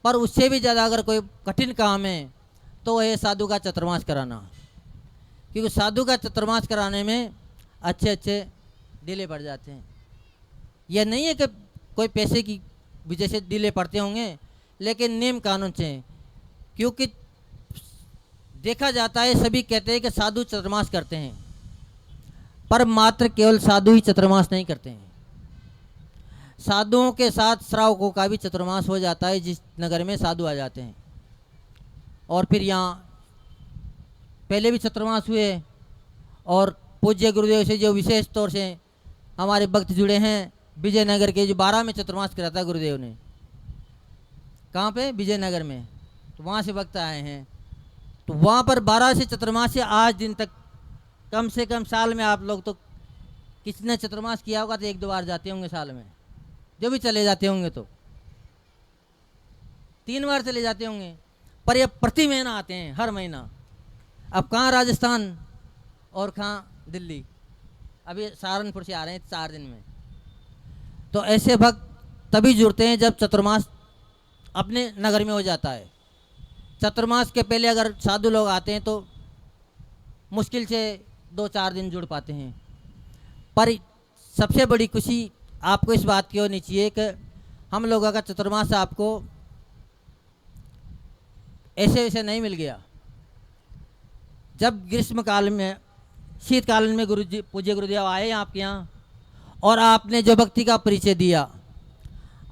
पर उससे भी ज़्यादा अगर कोई कठिन काम है तो वह है साधु का चातुर्मास कराना, क्योंकि साधु का चातुर्मास कराने में अच्छे अच्छे ढीले पड़ जाते हैं। यह नहीं है कि कोई पैसे की वजह से ढीले पड़ते होंगे, लेकिन नियम कानून से, क्योंकि देखा जाता है, सभी कहते हैं कि साधु चातुर्मास करते हैं, पर मात्र केवल साधु ही चातुर्मास नहीं करते हैं। साधुओं के साथ श्रावकों का भी चातुर्मास हो जाता है, जिस नगर में साधु आ जाते हैं। और फिर यहाँ पहले भी चातुर्मास हुए, और पूज्य गुरुदेव से जो विशेष तौर से हमारे भक्त जुड़े हैं, विजयनगर के जो 12 में चातुर्मास करा था गुरुदेव ने। कहाँ पे? विजयनगर में। तो वहाँ से भक्त आए हैं, तो वहाँ पर 12 से चातुर्मास से आज दिन तक कम से कम साल में आप लोग तो किसी ने चातुर्मास किया होगा तो 1-2 बार जाते होंगे साल में, जो भी चले जाते होंगे तो 3 बार चले जाते होंगे। पर ये प्रति महीना आते हैं, हर महीना। अब कहाँ राजस्थान और कहाँ दिल्ली, अभी सहारनपुर से आ रहे हैं 4 दिन में। तो ऐसे भक्त तभी जुड़ते हैं जब चातुर्मास अपने नगर में हो जाता है। चातुर्मास के पहले अगर साधु लोग आते हैं तो मुश्किल से 2-4 दिन जुड़ पाते हैं। पर सबसे बड़ी खुशी आपको इस बात की होनी चाहिए कि हम लोगों का चातुर्मास आपको ऐसे वैसे नहीं मिल गया। जब ग्रीष्म काल में, शीतकाल में गुरुजी पूज्य गुरुदेव आए आपके यहाँ, और आपने जो भक्ति का परिचय दिया,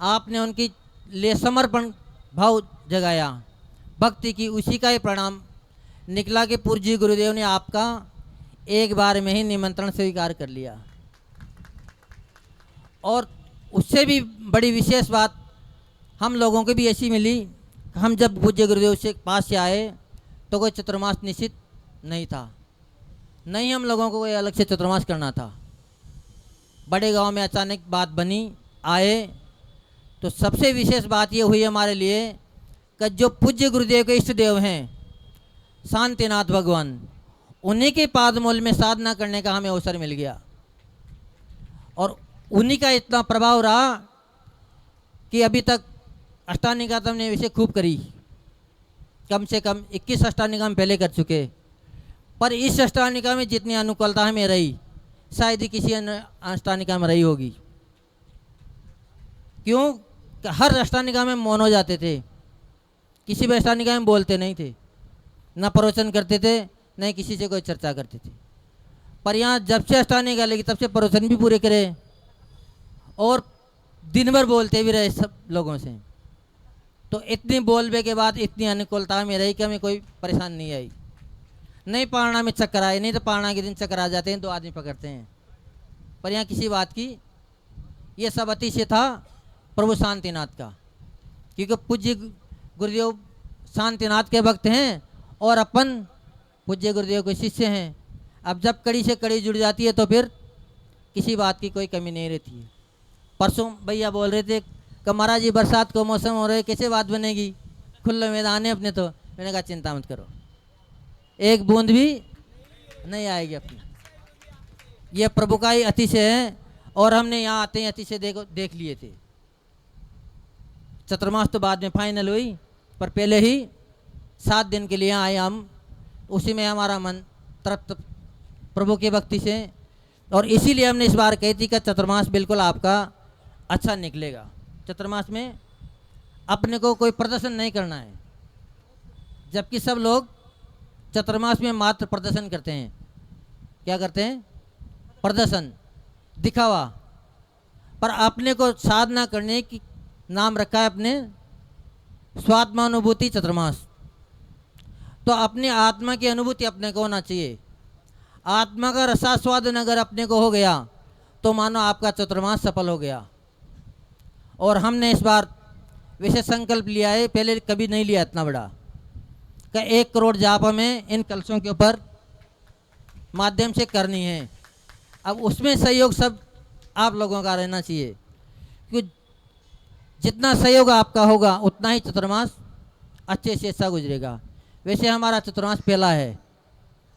आपने उनकी लिए समर्पण भाव जगाया भक्ति की, उसी का ही परिणाम निकला कि पूज्य गुरुदेव ने आपका एक बार में ही निमंत्रण स्वीकार कर लिया। और उससे भी बड़ी विशेष बात हम लोगों को भी ऐसी मिली, हम जब पूज्य गुरुदेव से पास से आए तो कोई चातुर्मास निश्चित नहीं था, नहीं हम लोगों को कोई अलग से चातुर्मास करना था। बड़े गांव में अचानक बात बनी, आए, तो सबसे विशेष बात ये हुई हमारे लिए कि जो पूज्य गुरुदेव के इष्ट देव हैं शांतिनाथ भगवान, उन्हीं के पादमूल में साधना करने का हमें अवसर मिल गया। और उन्हीं का इतना प्रभाव रहा कि अभी तक अष्टांगिका तो हमने वैसे खूब करी, कम से कम 21 अष्टांगिका हम पहले कर चुके, पर इस अष्टांगिका में जितनी अनुकूलता हमें रही शायद ही किसी अन्य अष्टांगिका में रही होगी। क्यों कि हर अष्टांगिका में मौन हो जाते थे, किसी भी अष्टांगिका में बोलते नहीं थे, ना प्रवचन करते थे, न किसी से कोई चर्चा करते थे। पर यहाँ जब से अष्टांगिका लगी तब से प्रवचन भी पूरे करे और दिन भर बोलते भी रहे सब लोगों से। तो इतनी बोलने के बाद इतनी अनुकूलता में रही कि हमें कोई परेशानी नहीं आई। नहीं पारणा में चक्कर आए, नहीं तो पारणा के दिन चक्कर आ जाते हैं, 2 आदमी पकड़ते हैं। पर यहाँ किसी बात की, ये सब अतिशय था प्रभु शांतिनाथ का, क्योंकि पूज्य गुरुदेव शांतिनाथ के भक्त हैं और अपन पूज्य गुरुदेव के शिष्य हैं। अब जब कड़ी से कड़ी जुड़ जाती है तो फिर किसी बात की कोई कमी नहीं रहती है। परसों भैया बोल रहे थे कि महाराज जी बरसात का मौसम हो रहा है, कैसे बात बनेगी, खुले मैदान है अपने। तो मैंने कहा चिंता मत करो, एक बूंद भी नहीं आएगी अपने, ये प्रभु का ही अतिशय है। और हमने यहाँ आते ही अतिशय देख लिए थे। चतुर्मास तो बाद में फाइनल हुई, पर पहले ही 7 दिन के लिए आए हम। उसी में हमारा मन तृप्त प्रभु की भक्ति से, और इसीलिए हमने इस बार कही थी कि चतुर्मास बिल्कुल आपका अच्छा निकलेगा। चतुर्मास में अपने को कोई प्रदर्शन नहीं करना है, जबकि सब लोग चतुर्मास में मात्र प्रदर्शन करते हैं। क्या करते हैं? प्रदर्शन, दिखावा। पर अपने को साधना करने की नाम रखा है अपने स्वात्मानुभूति चतुर्मास। तो अपनी आत्मा की अनुभूति अपने को होना चाहिए। आत्मा का रसास्वादन अगर अपने को हो गया तो मानो आपका चतुर्मास सफल हो गया। और हमने इस बार वैसे संकल्प लिया है, पहले कभी नहीं लिया इतना बड़ा, कि 1 करोड़ जाप हमें इन कलशों के ऊपर माध्यम से करनी है। अब उसमें सहयोग सब आप लोगों का रहना चाहिए, क्योंकि जितना सहयोग आपका होगा उतना ही चतुर्मास अच्छे से अच्छा गुजरेगा। वैसे हमारा चतुर्मास पहला है,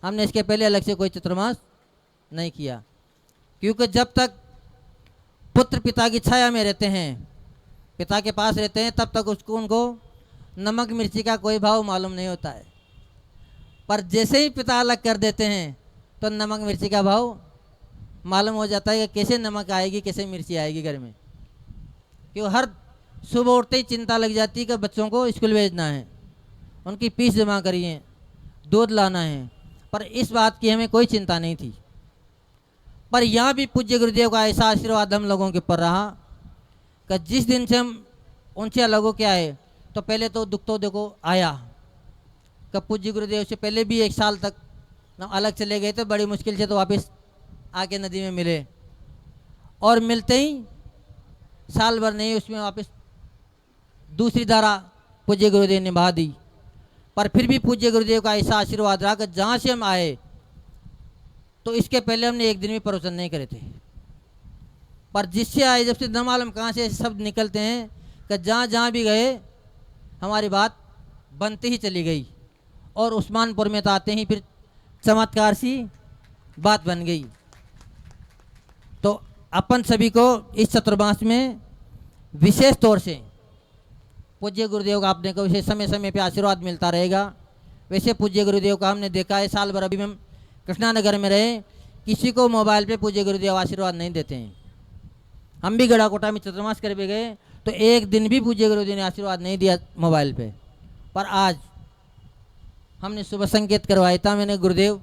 हमने इसके पहले अलग से कोई चतुर्मास नहीं किया, क्योंकि जब तक पुत्र पिता की छाया में रहते हैं, पिता के पास रहते हैं, तब तक उनको नमक मिर्ची का कोई भाव मालूम नहीं होता है। पर जैसे ही पिता अलग कर देते हैं तो नमक मिर्ची का भाव मालूम हो जाता है कि कैसे नमक आएगी, कैसे मिर्ची आएगी घर में। क्यों हर सुबह उठते ही चिंता लग जाती है कि बच्चों को स्कूल भेजना है, उनकी फीस जमा करिए, दूध लाना है। पर इस बात की हमें कोई चिंता नहीं थी। पर यहाँ भी पूज्य गुरुदेव का ऐसा आशीर्वाद हम लोगों के ऊपर रहा कि जिस दिन से हम उनसे अलग हो के आए, तो पहले तो दुख तो देखो आया कि पूज्य गुरुदेव से पहले भी 1 साल तक अलग चले गए थे, बड़ी मुश्किल से तो वापस आके नदी में मिले, और मिलते ही साल भर नहीं उसमें वापस दूसरी धारा पूज्य गुरुदेव ने निभा दी। पर फिर भी पूज्य गुरुदेव का ऐसा आशीर्वाद रहा कि जहाँ से हम आए तो इसके पहले हमने 1 दिन भी प्रवचन नहीं करे थे। पर जिससे आए, जब से न मालूम कहाँ से शब्द निकलते हैं कि जहाँ जहाँ भी गए हमारी बात बनती ही चली गई, और उस्मानपुर में तो आते ही फिर चमत्कार सी बात बन गई। तो अपन सभी को इस चतुर्मास में विशेष तौर से पूज्य गुरुदेव का आपने को विशेष समय समय पे आशीर्वाद मिलता रहेगा। वैसे पूज्य गुरुदेव का हमने देखा है, साल भर अभी हम कृष्णानगर में रहे, किसी को मोबाइल पे पूज्य गुरुदेव आशीर्वाद नहीं देते हैं। हम भी गढ़ाकोटा में चतुर्मास कर भी गए तो 1 दिन भी पूज्य गुरुदेव ने आशीर्वाद नहीं दिया मोबाइल पे। पर आज हमने सुबह संकेत करवाया था, मैंने गुरुदेव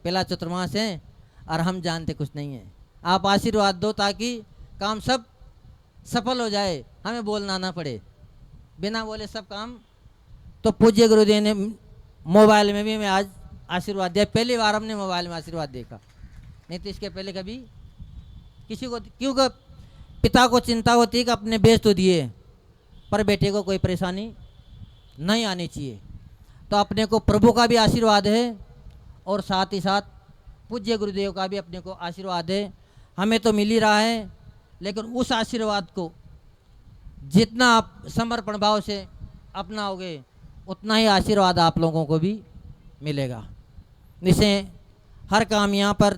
पहला चतुर्मास है और हम जानते कुछ नहीं है, आप आशीर्वाद दो ताकि काम सब सफल हो जाए, हमें बोलना ना पड़े, बिना बोले सब काम। तो पूज्य गुरुदेव ने मोबाइल में भी मैं आज आशीर्वाद दिया। पहली बार हमने मोबाइल में आशीर्वाद देखा, नहीं तो इसके पहले कभी किसी को, क्योंकि पिता को चिंता होती है कि अपने बेच तो दिए पर बेटे को कोई परेशानी नहीं आनी चाहिए। तो अपने को प्रभु का भी आशीर्वाद है और साथ ही साथ पूज्य गुरुदेव का भी अपने को आशीर्वाद है। हमें तो मिल ही रहा है, लेकिन उस आशीर्वाद को जितना आप समर्पण भाव से अपनाओगे उतना ही आशीर्वाद आप लोगों को भी मिलेगा। जिसे हर काम यहाँ पर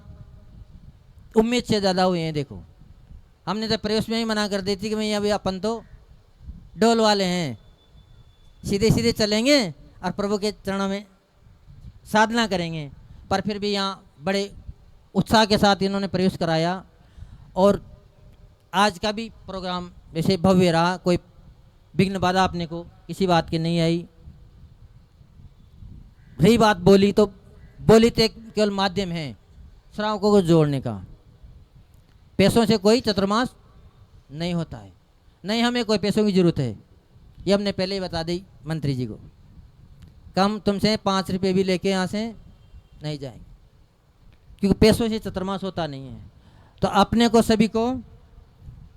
उम्मीद से ज़्यादा हुए हैं। देखो हमने तो प्रवेश में ही मना कर दी थी कि भैया अभी अपन तो डोल वाले हैं, सीधे सीधे चलेंगे और प्रभु के चरणों में साधना करेंगे। पर फिर भी यहाँ बड़े उत्साह के साथ इन्होंने प्रवेश कराया और आज का भी प्रोग्राम वैसे भव्य रहा, कोई विघ्न बाधा अपने को किसी बात की नहीं आई। रही बात बोली, तो बोली तो एक केवल माध्यम है श्रावकों को जोड़ने का। पैसों से कोई चतुर्मास नहीं होता है, नहीं हमें कोई पैसों की जरूरत है, ये हमने पहले ही बता दी मंत्री जी को। कम तुमसे 5 रुपये भी लेके यहाँ से नहीं जाएंगे, क्योंकि पैसों से चतुर्मास होता नहीं है। तो अपने को सभी को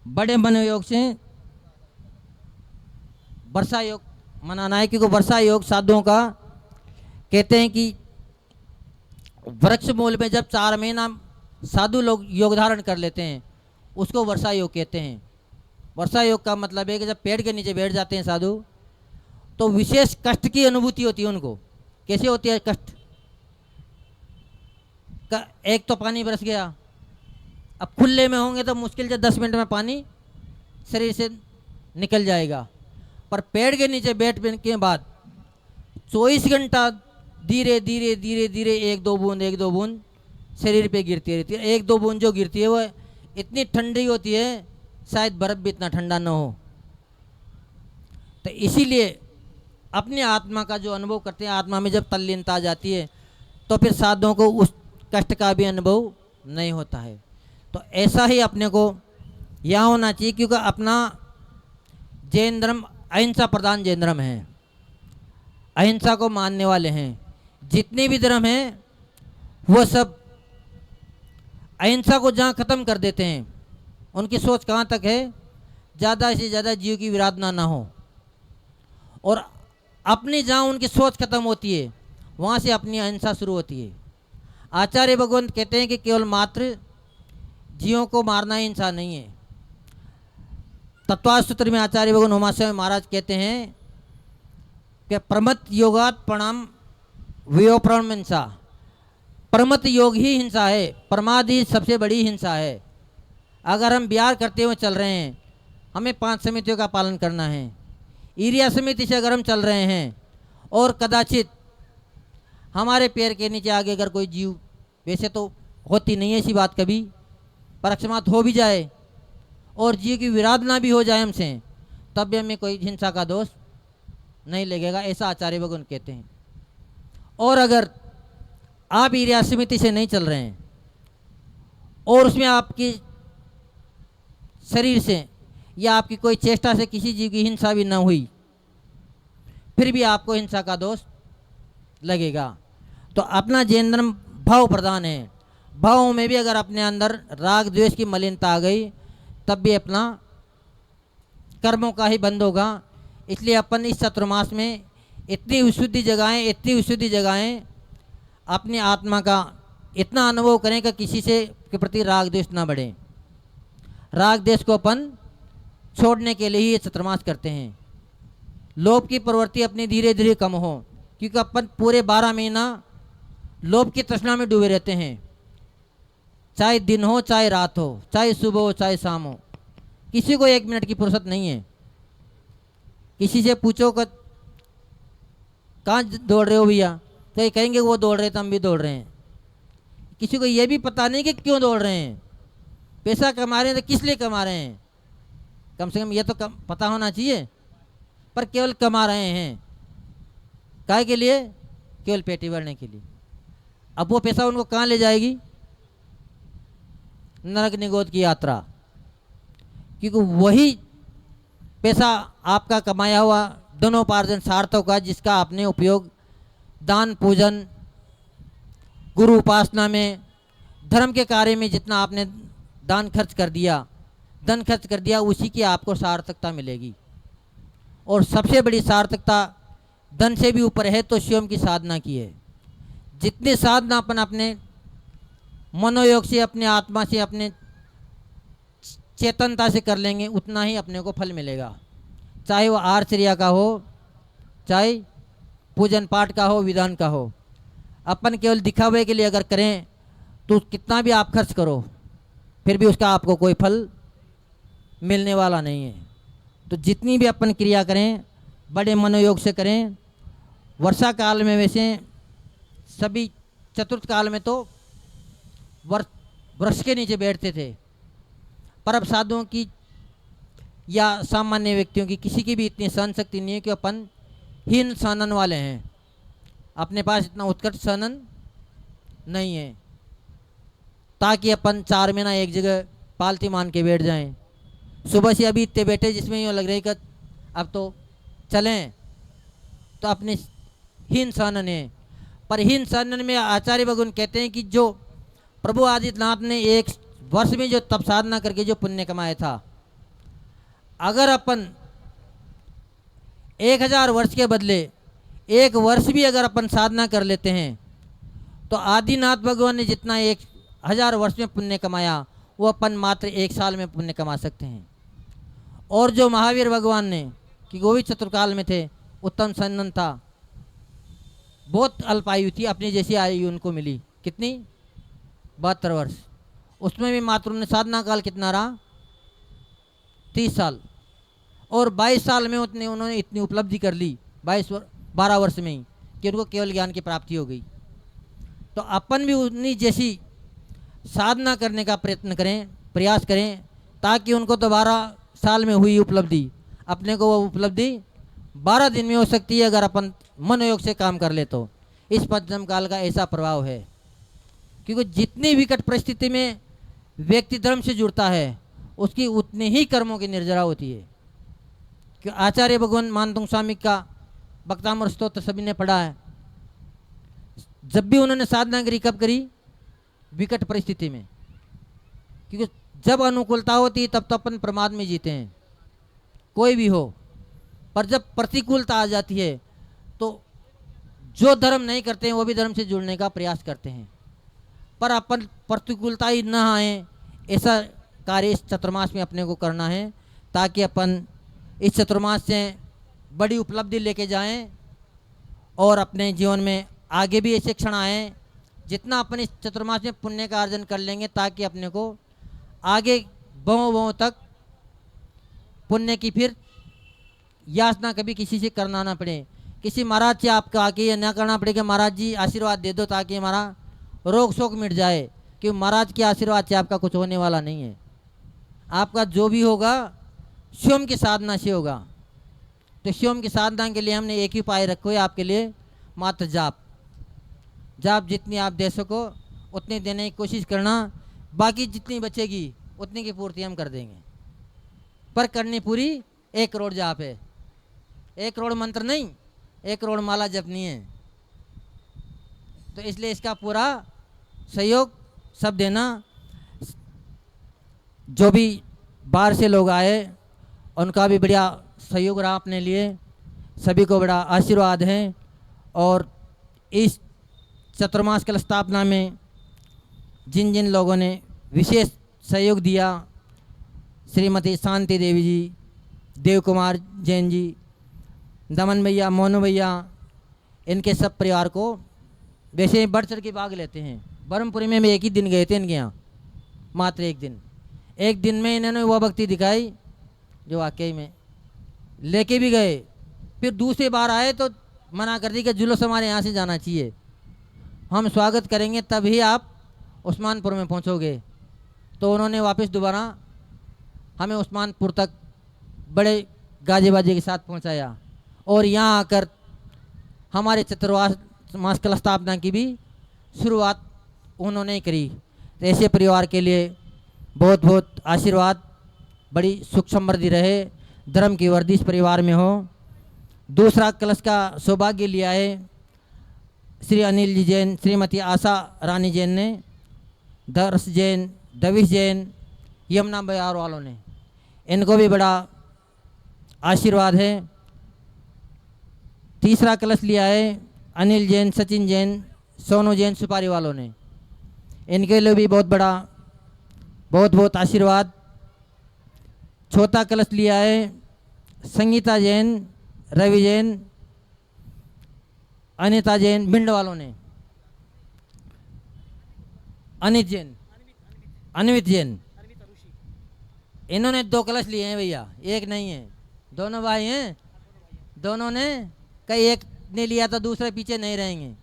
बड़े मनोयोग से वर्षा योग मनाना है, क्योंकि वर्षा योग साधुओं का कहते हैं कि वृक्ष मूल में जब 4 महीना साधु लोग योग धारण कर लेते हैं उसको वर्षा योग कहते हैं। वर्षा योग का मतलब है कि जब पेड़ के नीचे बैठ जाते हैं साधु तो विशेष कष्ट की अनुभूति होती है उनको। कैसे होती है कष्ट का? एक तो पानी बरस गया, अब खुले में होंगे तो मुश्किल से 10 मिनट में पानी शरीर से निकल जाएगा, पर पेड़ के नीचे बैठने के बाद 24 घंटा धीरे धीरे धीरे धीरे 1-2 बूंद शरीर पे गिरती रहती है। 1-2 बूंद जो गिरती है वो इतनी ठंडी होती है शायद बर्फ भी इतना ठंडा ना हो। तो इसीलिए अपनी आत्मा का जो अनुभव करते हैं, आत्मा में जब तल्लीनता आ जाती है तो फिर साधुओं को उस कष्ट का भी अनुभव नहीं होता है। तो ऐसा ही अपने को यहाँ होना चाहिए, क्योंकि अपना जैन धर्म अहिंसा प्रधान जैन धर्म है, अहिंसा को मानने वाले हैं। जितने भी धर्म हैं वो सब अहिंसा को जहाँ ख़त्म कर देते हैं, उनकी सोच कहाँ तक है, ज़्यादा से ज़्यादा जीव की विराधना ना हो, और अपनी जहाँ उनकी सोच खत्म होती है वहाँ से अपनी अहिंसा शुरू होती है। आचार्य भगवंत कहते हैं कि केवल मात्र जीवों को मारना ही हिंसा नहीं है। तत्वार्थ सूत्र में आचार्य भगवान उमाशय महाराज कहते हैं कि प्रमत योगात प्रणाम व्योप्रण हिंसा। प्रमत योग ही हिंसा है, प्रमाद ही सबसे बड़ी हिंसा है। अगर हम बिहार करते हुए चल रहे हैं, हमें 5 समितियों का पालन करना है, ईरिया समिति से अगर हम चल रहे हैं और कदाचित हमारे पैर के नीचे आगे अगर कोई जीव, वैसे तो होती नहीं है ऐसी बात कभी, पर अकस्मात हो भी जाए और जीव की विराधना भी हो जाए हमसे, तब भी हमें कोई हिंसा का दोष नहीं लगेगा, ऐसा आचार्य भगवान कहते हैं। और अगर आप ईरिया समिति से नहीं चल रहे हैं और उसमें आपकी शरीर से या आपकी कोई चेष्टा से किसी जीव की हिंसा भी ना हुई, फिर भी आपको हिंसा का दोष लगेगा। तो अपना जैन धर्म भाव प्रधान है। भावों में भी अगर अपने अंदर राग द्वेष की मलिनता आ गई तब भी अपना कर्मों का ही बंद होगा। इसलिए अपन इस चतुर्मास में इतनी विशुद्धि जगाएं अपनी आत्मा का इतना अनुभव करें कि किसी से के प्रति राग द्वेष ना बढ़े। राग द्वेष को अपन छोड़ने के लिए ही ये चतुर्मास करते हैं। लोभ की प्रवृत्ति अपनी धीरे धीरे कम हो, क्योंकि अपन पूरे 12 महीना लोभ की तृष्णा में डूबे रहते हैं, चाहे दिन हो चाहे रात हो, चाहे सुबह हो चाहे शाम हो। किसी को 1 मिनट की फुर्सत नहीं है। किसी से पूछो कि कहाँ दौड़ रहे हो भैया, तो ये कहेंगे वो दौड़ रहे तो हम भी दौड़ रहे हैं। किसी को ये भी पता नहीं कि क्यों दौड़ रहे हैं। पैसा कमा रहे हैं तो किस लिए कमा रहे हैं, कम से कम ये तो पता होना चाहिए। पर केवल कमा रहे हैं काहे के लिए? केवल पेटी भरने के लिए। अब वो पैसा उनको कहाँ ले जाएगी? नरक निगोद की यात्रा। क्योंकि वही पैसा आपका कमाया हुआ धनोपार्जन सार्थक का, जिसका आपने उपयोग दान पूजन, गुरु उपासना में, धर्म के कार्य में जितना आपने दान खर्च कर दिया, धन खर्च कर दिया, उसी की आपको सार्थकता मिलेगी। और सबसे बड़ी सार्थकता धन से भी ऊपर है तो स्वयं की साधना की है। जितनी साधना अपन अपने मनोयोग से, अपने आत्मा से, अपने चेतनता से कर लेंगे, उतना ही अपने को फल मिलेगा। चाहे वो आर्चर्या का हो, चाहे पूजन पाठ का हो, विधान का हो। अपन केवल दिखावे के लिए अगर करें तो कितना भी आप खर्च करो फिर भी उसका आपको कोई फल मिलने वाला नहीं है। तो जितनी भी अपन क्रिया करें बड़े मनोयोग से करें। वर्षा काल में वैसे सभी, चतुर्थ काल में तो वृक्ष के नीचे बैठते थे, पर अब साधुओं की या सामान्य व्यक्तियों की किसी की भी इतनी सहन शक्ति नहीं है कि अपन हीन सहनन वाले हैं। अपने पास इतना उत्कट सहनन नहीं है ताकि अपन 4 महीना एक जगह पालती मान के बैठ जाएं। सुबह से अभी इतने बैठे जिसमें यूँ लग रही कि अब तो चलें, तो अपने हीन सहनन है। पर हीन सहनन में आचार्य भगवान कहते हैं कि जो प्रभु आदित्यनाथ ने 1 वर्ष में जो तप साधना करके जो पुण्य कमाया था, अगर अपन 1000 वर्ष के बदले 1 वर्ष भी अगर अपन साधना कर लेते हैं तो आदिनाथ भगवान ने जितना 1000 वर्ष में पुण्य कमाया वो अपन मात्र 1 साल में पुण्य कमा सकते हैं। और जो महावीर भगवान ने कि वो भी चतुर्काल में थे, उत्तम सन्नन था, बहुत अल्प आयु थी, अपनी जैसी आयु उनको मिली, कितनी 72 वर्ष। उसमें भी मात्र उन्हें साधना काल कितना रहा 30 साल। और 22 साल में उन्होंने इतनी उपलब्धि कर ली 12 वर्ष में ही कि उनको केवल ज्ञान की प्राप्ति हो गई। तो अपन भी उन्हीं जैसी साधना करने का प्रयत्न करें, प्रयास करें, ताकि उनको तो 12 साल में हुई उपलब्धि अपने को वो उपलब्धि 12 दिन में हो सकती है अगर अपन मनोयोग से काम कर ले तो। इस पंचम काल का ऐसा प्रभाव है, क्योंकि जितनी विकट परिस्थिति में व्यक्ति धर्म से जुड़ता है उसकी उतनी ही कर्मों की निर्जरा होती है। कि आचार्य भगवान मानतुंग स्वामी का भक्तामृत स्तोत्र सभी ने पढ़ा है। जब भी उन्होंने साधना करी, कब करी? विकट परिस्थिति में, क्योंकि जब अनुकूलता होती है तब तो अपन प्रमाद में जीते हैं, कोई भी हो। पर जब प्रतिकूलता आ जाती है तो जो धर्म नहीं करते हैं वो भी धर्म से जुड़ने का प्रयास करते हैं। पर अपन प्रतिकूलता ही ना आए ऐसा कार्य इस चतुर्मास में अपने को करना है, ताकि अपन इस चतुर्मास से बड़ी उपलब्धि लेके जाएं और अपने जीवन में आगे भी ऐसे क्षण आएँ जितना अपन इस चतुर्मास में पुण्य का अर्जन कर लेंगे, ताकि अपने को आगे बहु तक पुण्य की फिर याचना कभी किसी से करना ना पड़े। किसी महाराज से आपका आके ये ना करना पड़े कि महाराज जी आशीर्वाद दे दो ताकि हमारा रोग शोक मिट जाए, क्योंकि महाराज के आशीर्वाद से आपका कुछ होने वाला नहीं है। आपका जो भी होगा स्वयं की साधना से होगा। तो स्वयं की साधना के लिए हमने एक ही उपाय रखो है आपके लिए, मात्र जाप। जाप जितनी आप दे सको उतनी देने की कोशिश करना, बाकी जितनी बचेगी उतनी की पूर्ति हम कर देंगे। पर करनी पूरी 1 करोड़ जाप है, 1 करोड़ मंत्र नहीं, 1 करोड़ माला जपनी है। तो इसलिए इसका पूरा सहयोग सब देना। जो भी बाहर से लोग आए उनका भी बढ़िया सहयोग रहा अपने लिए, सभी को बड़ा आशीर्वाद है। और इस चतुर्मास कल स्थापना में जिन जिन लोगों ने विशेष सहयोग दिया, श्रीमती शांति देवी जी, देव कुमार जैन जी, दमन भैया, मोनू भैया, इनके सब परिवार को वैसे ही बढ़ चढ़ के भाग लेते हैं। ब्रह्मपुरी में एक ही दिन गए थे इनके यहाँ, मात्र एक दिन में इन्होंने वो भक्ति दिखाई जो वाकई में लेके भी गए। फिर दूसरी बार आए तो मना कर दी कि जुलूस हमारे यहाँ से जाना चाहिए, हम स्वागत करेंगे तभी आप उस्मानपुर में पहुँचोगे। तो उन्होंने वापस दोबारा हमें उस्मानपुर तक बड़े गाजे बाजे के साथ पहुँचाया और यहाँ आकर हमारे चतुर्मास कल स्थापना की भी शुरुआत उन्होंने करी। तो ऐसे परिवार के लिए बहुत बहुत आशीर्वाद, बड़ी सुख समृद्धि रहे, धर्म की वर्दी इस परिवार में हो। दूसरा कलश का सौभाग्य लिया है श्री अनिल जी जैन, श्रीमती आशा रानी जैन ने, दर्श जैन, दविश जैन, यमुना बयार वालों ने, इनको भी बड़ा आशीर्वाद है। तीसरा कलश लिया है अनिल जैन, सचिन जैन, सोनू जैन सुपारी वालों ने, इनके लिए भी बहुत बड़ा बहुत बहुत आशीर्वाद। चौथा कलश लिया है संगीता जैन, रवि जैन, अनिता जैन भिंड वालों ने, अनित जैन, अनवित जैन, इन्होंने 2 कलश लिए हैं भैया, एक नहीं है, दोनों भाई हैं। दोनों ने कई एक ने लिया तो दूसरे पीछे नहीं रहेंगे,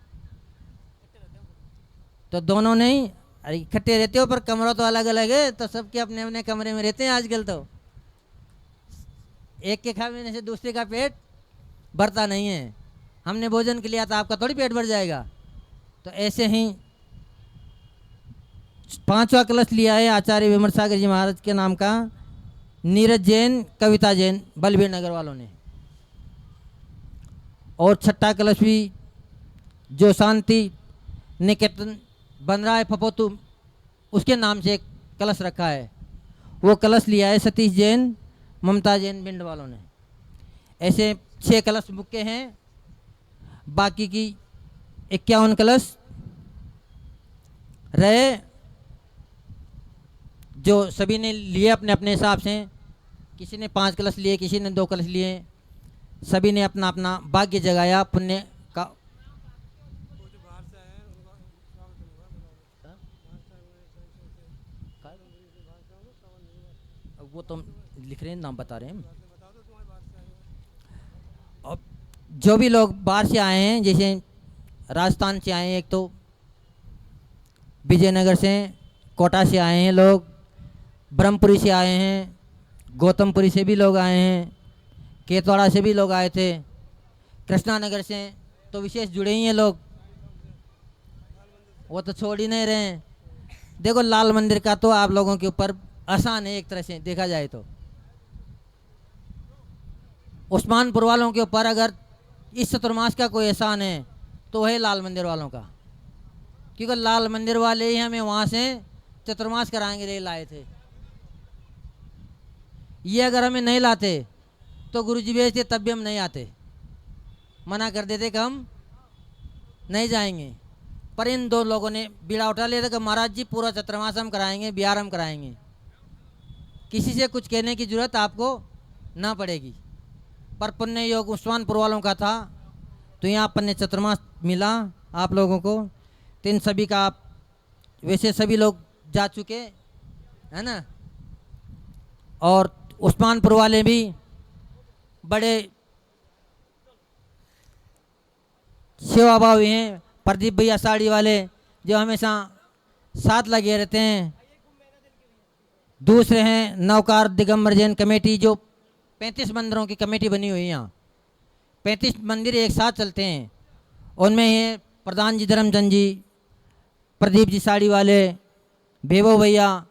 तो दोनों ने ही अरे इकट्ठे रहते हो पर कमरा तो अलग अलग है, तो सबके अपने अपने कमरे में रहते हैं आजकल। तो एक के खाने से दूसरे का पेट भरता नहीं है। हमने भोजन के लिया था, आपका थोड़ी पेट भर जाएगा। तो ऐसे ही 5वां कलश लिया है आचार्य विमर्श सागर जी महाराज के नाम का, नीरज जैन, कविता जैन, बलबीर नगर वालों ने। और 6ठा कलश भी जो शांति निकेतन बन रहा है फपोतु, उसके नाम से एक कलश रखा है, वो कलश लिया है सतीश जैन, ममता जैन बिंड वालों ने। ऐसे 6 कलश बुके हैं। बाकी की 51 कलश रहे जो सभी ने लिए अपने अपने हिसाब से। किसी ने 5 कलश लिए, किसी ने 2 कलश लिए। सभी ने अपना अपना भाग्य जगाया पुण्य का। वो तो लिख रहे हैं, नाम बता रहे हैं। अब जो भी लोग बाहर से आए हैं, जैसे राजस्थान से आए हैं, एक तो विजयनगर से, कोटा से आए हैं लोग, ब्रह्मपुरी से आए हैं, गौतमपुरी से भी लोग आए हैं, केतवाड़ा से भी लोग आए थे, कृष्णानगर से तो विशेष जुड़े ही हैं लोग, वो तो छोड़ ही नहीं रहे हैं। देखो लाल मंदिर का तो आप लोगों के ऊपर आसान है, एक तरह से देखा जाए तो। उस्मानपुर वालों के ऊपर अगर इस चतुर्मास का कोई एहसान है तो है लाल मंदिर वालों का, क्योंकि लाल मंदिर वाले ही हमें वहाँ से चतुर्मास कराएंगे ले लाए थे। ये अगर हमें नहीं लाते तो गुरुजी भेजते तब भी हम नहीं आते, मना कर देते कि हम नहीं जाएंगे। पर इन 2 लोगों ने बीड़ा उठा लिया था कि महाराज जी पूरा चतुर्मास हम कराएंगे, बिहार हम कराएंगे, किसी से कुछ कहने की जरूरत आपको ना पड़ेगी। पर पुण्य योग उस्मानपुर वालों का था, तो यहाँ पुण्य चतुर्मास मिला आप लोगों को। तो इन सभी का आप वैसे सभी लोग जा चुके है ना, और उस्मानपुर वाले भी बड़े सेवाभावी हैं। प्रदीप भैया साड़ी वाले जो हमेशा साथ लगे रहते हैं। दूसरे हैं नवकार दिगंबर जैन कमेटी, जो 35 मंदिरों की कमेटी बनी हुई है। यहाँ 35 मंदिर एक साथ चलते हैं। उनमें हैं प्रधान जी धर्मचंद जी, प्रदीप जी साड़ी वाले, बेबो भैया,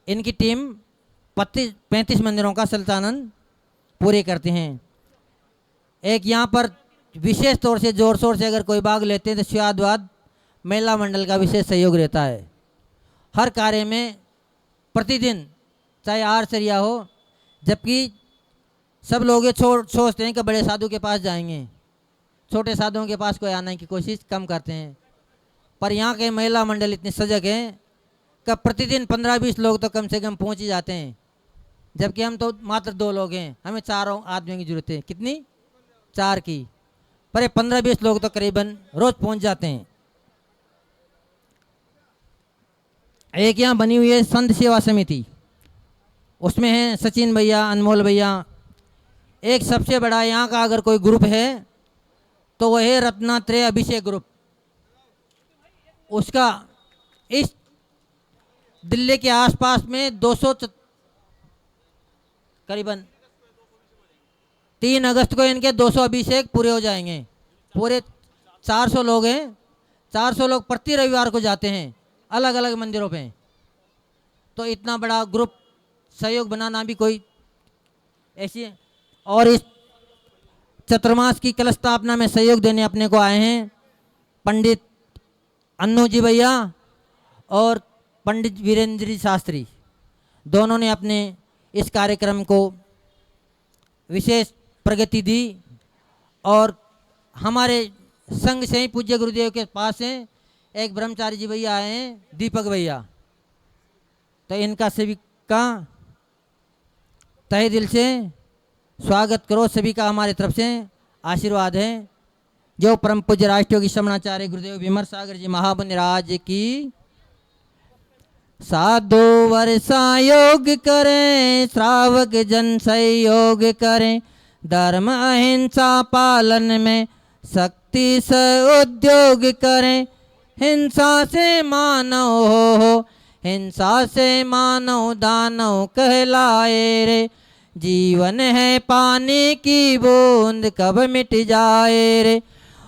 इनकी टीम 35 मंदिरों का संचालन पूरे करते हैं। एक यहाँ पर विशेष तौर से जोर शोर से अगर कोई भाग लेते हैं तो शिवादवाद महिला मंडल का विशेष सहयोग रहता है। हर कार्य में प्रतिदिन, चाहे आरचर्या हो, जबकि सब लोग ये सोचते हैं कि बड़े साधु के पास जाएंगे, छोटे साधुओं के पास कोई आने की कोशिश कम करते हैं। पर यहाँ के महिला मंडल इतने सजग हैं कि प्रतिदिन 15-20 लोग तो कम से कम पहुँच ही जाते हैं, जबकि हम तो मात्र 2 लोग हैं, हमें 4 आदमियों की जरूरत है। कितनी? 4 की, पर ये 15-20 लोग तो करीबन रोज पहुँच जाते हैं। एक यहाँ बनी हुई है संत सेवा समिति, उसमें हैं सचिन भैया, अनमोल भैया। एक सबसे बड़ा यहाँ का अगर कोई ग्रुप है तो वह है रत्नात्रय अभिषेक ग्रुप। उसका इस दिल्ली के आसपास में 200 करीबन 3 अगस्त को इनके 200 अभिषेक पूरे हो जाएंगे। पूरे 400 लोग हैं, 400 लोग प्रति रविवार को जाते हैं अलग अलग मंदिरों पे। तो इतना बड़ा ग्रुप सहयोग बनाना भी कोई ऐसी। और इस चतुर्मास की कलश स्थापना में सहयोग देने अपने को आए हैं पंडित अन्नू जी भैया और पंडित वीरेंद्र जी शास्त्री। दोनों ने अपने इस कार्यक्रम को विशेष प्रगति दी। और हमारे संघ से ही पूज्य गुरुदेव के पास हैं एक ब्रह्मचारी जी भैया आए हैं, दीपक भैया। तो इनका सभी का तहे दिल से स्वागत करो। सभी का हमारे तरफ से आशीर्वाद है। जो परम पूज्य राष्ट्रयोगी श्रवणाचार्य गुरुदेव विमर्श सागर जी महाबनिराज की। साधु वर्षा योग करें, श्रावक जन सहयोग करें, धर्म अहिंसा पालन में शक्ति से उद्योग करें। हिंसा से मानव हो, हिंसा से मानव दानव कहलाए रे। जीवन है पानी की बूंद कब मिट जाए रे,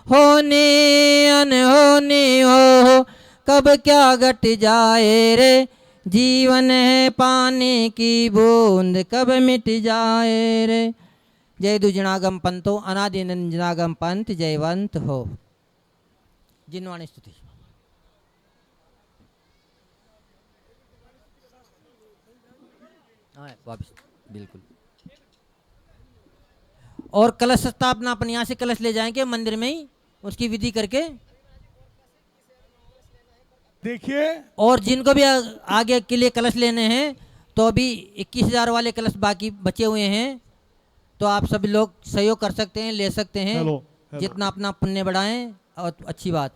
होने अनहोनी हो कब क्या घट जाए रे, जीवन है पानी की बूंद कब मिट जाए रे। जय दुजनागम पंतो अनादि निरंजनागम पंथ जयवंत हो। जिनवाणी स्तुति। हाँ वापिस बिल्कुल। और कलश स्थापना अपन यहाँ से कलश ले जाएंगे मंदिर में ही उसकी विधि करके। देखिए, और जिनको भी आगे के लिए कलश लेने हैं तो अभी 21,000 वाले कलश बाकी बचे हुए हैं, तो आप सभी लोग सहयोग कर सकते हैं, ले सकते हैं। हेलो। जितना अपना पुण्य बढ़ाएं और अच्छी बात।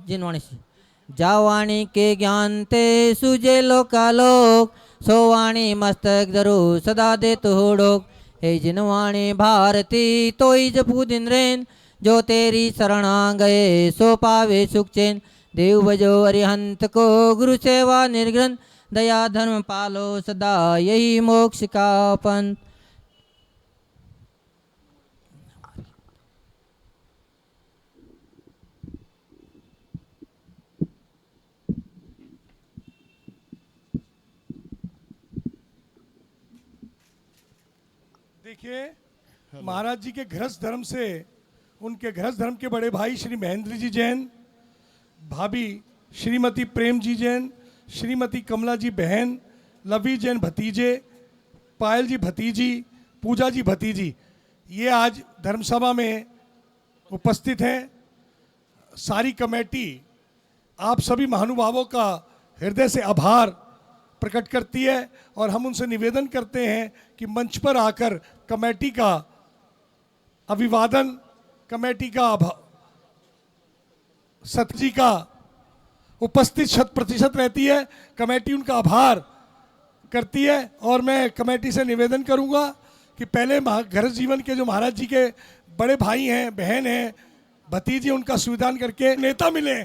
जिनवाणी से जावाणी के ज्ञान ते सुजे लोकालोक, सोवाणी मस्तक धरो सदा दे तोड़ोक, हे जिनवाणी भारती तोई जपू दिन रेन, जो तेरी शरणा गए सो पावे सुख चैन, देव भजो अरिहंत को गुरु सेवा निर्ग्रंथ, दया धर्म पालो सदा यही मोक्ष का पंथ। देखिए, महाराज जी के गृहस्थ धर्म से उनके गृहस्थ धर्म के बड़े भाई श्री महेंद्र जी जैन, भाभी श्रीमती प्रेम जी जैन, श्रीमती कमला जी बहन, लवी जैन भतीजे, पायल जी भतीजी, पूजा जी भतीजी, ये आज धर्मसभा में उपस्थित हैं। सारी कमेटी आप सभी महानुभावों का हृदय से आभार प्रकट करती है और हम उनसे निवेदन करते हैं कि मंच पर आकर कमेटी का अभिवादन, कमेटी का सत जी का उपस्थित 100% रहती है, कमेटी उनका आभार करती है। और मैं कमेटी से निवेदन करूंगा कि पहले घर जीवन के जो महाराज जी के बड़े भाई हैं, बहन हैं, भतीजे, उनका सुविधान करके नेता मिले।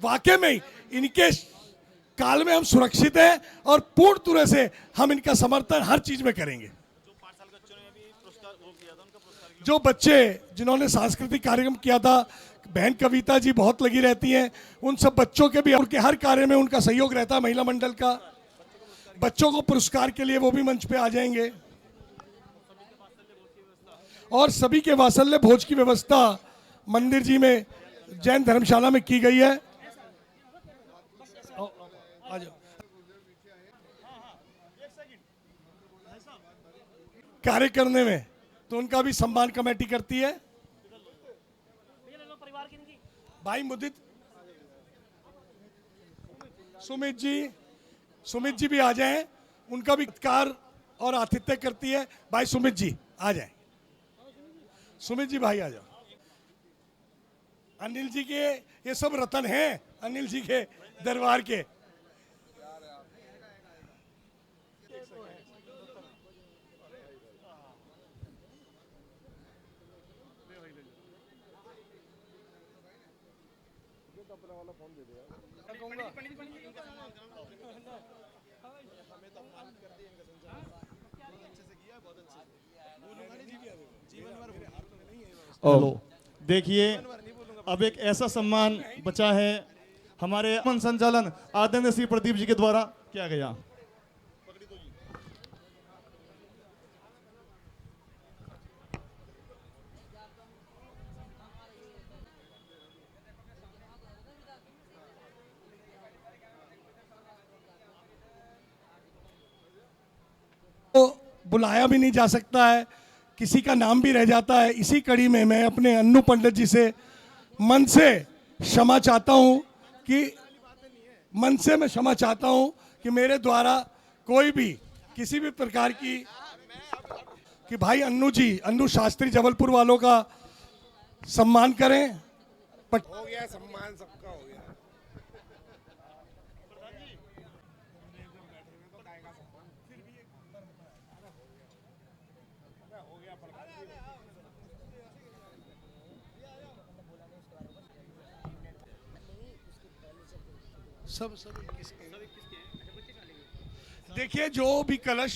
वाकई में इनके काल में हम सुरक्षित हैं और पूर्ण तरह से हम इनका समर्थन हर चीज में करेंगे। जो बच्चे जिन्होंने सांस्कृतिक कार्यक्रम किया था, बहन कविता जी बहुत लगी रहती हैं, उन सब बच्चों के भी उनके हर कार्य में उनका सहयोग रहता है। महिला मंडल का बच्चों को पुरस्कार के लिए वो भी मंच पे आ जाएंगे। और सभी के वात्सल्य भोज की व्यवस्था मंदिर जी में जैन धर्मशाला में की गई है। कार्य करने में तो उनका भी सम्मान कमेटी करती है। भाई मुदित सुमित जी भी आ जाएं, उनका भी सत्कार और आतिथ्य करती है। भाई सुमित जी आ जाएं। सुमित जी भाई आ जाओ। अनिल जी के ये सब रतन हैं, अनिल जी के दरबार के। देखिए, अब एक ऐसा सम्मान बचा है हमारे संचालन आदरणीय श्री प्रदीप जी के द्वारा किया गया। तो बुलाया भी नहीं जा सकता है, किसी का नाम भी रह जाता है। इसी कड़ी में मैं अपने अन्नू पंडित जी से मन से क्षमा चाहता हूं कि मेरे द्वारा कोई भी किसी भी प्रकार की कि भाई अन्नू शास्त्री जबलपुर वालों का सम्मान करें। हो गया सम्मान, सबका हो गया। सब देखिए, जो भी कलश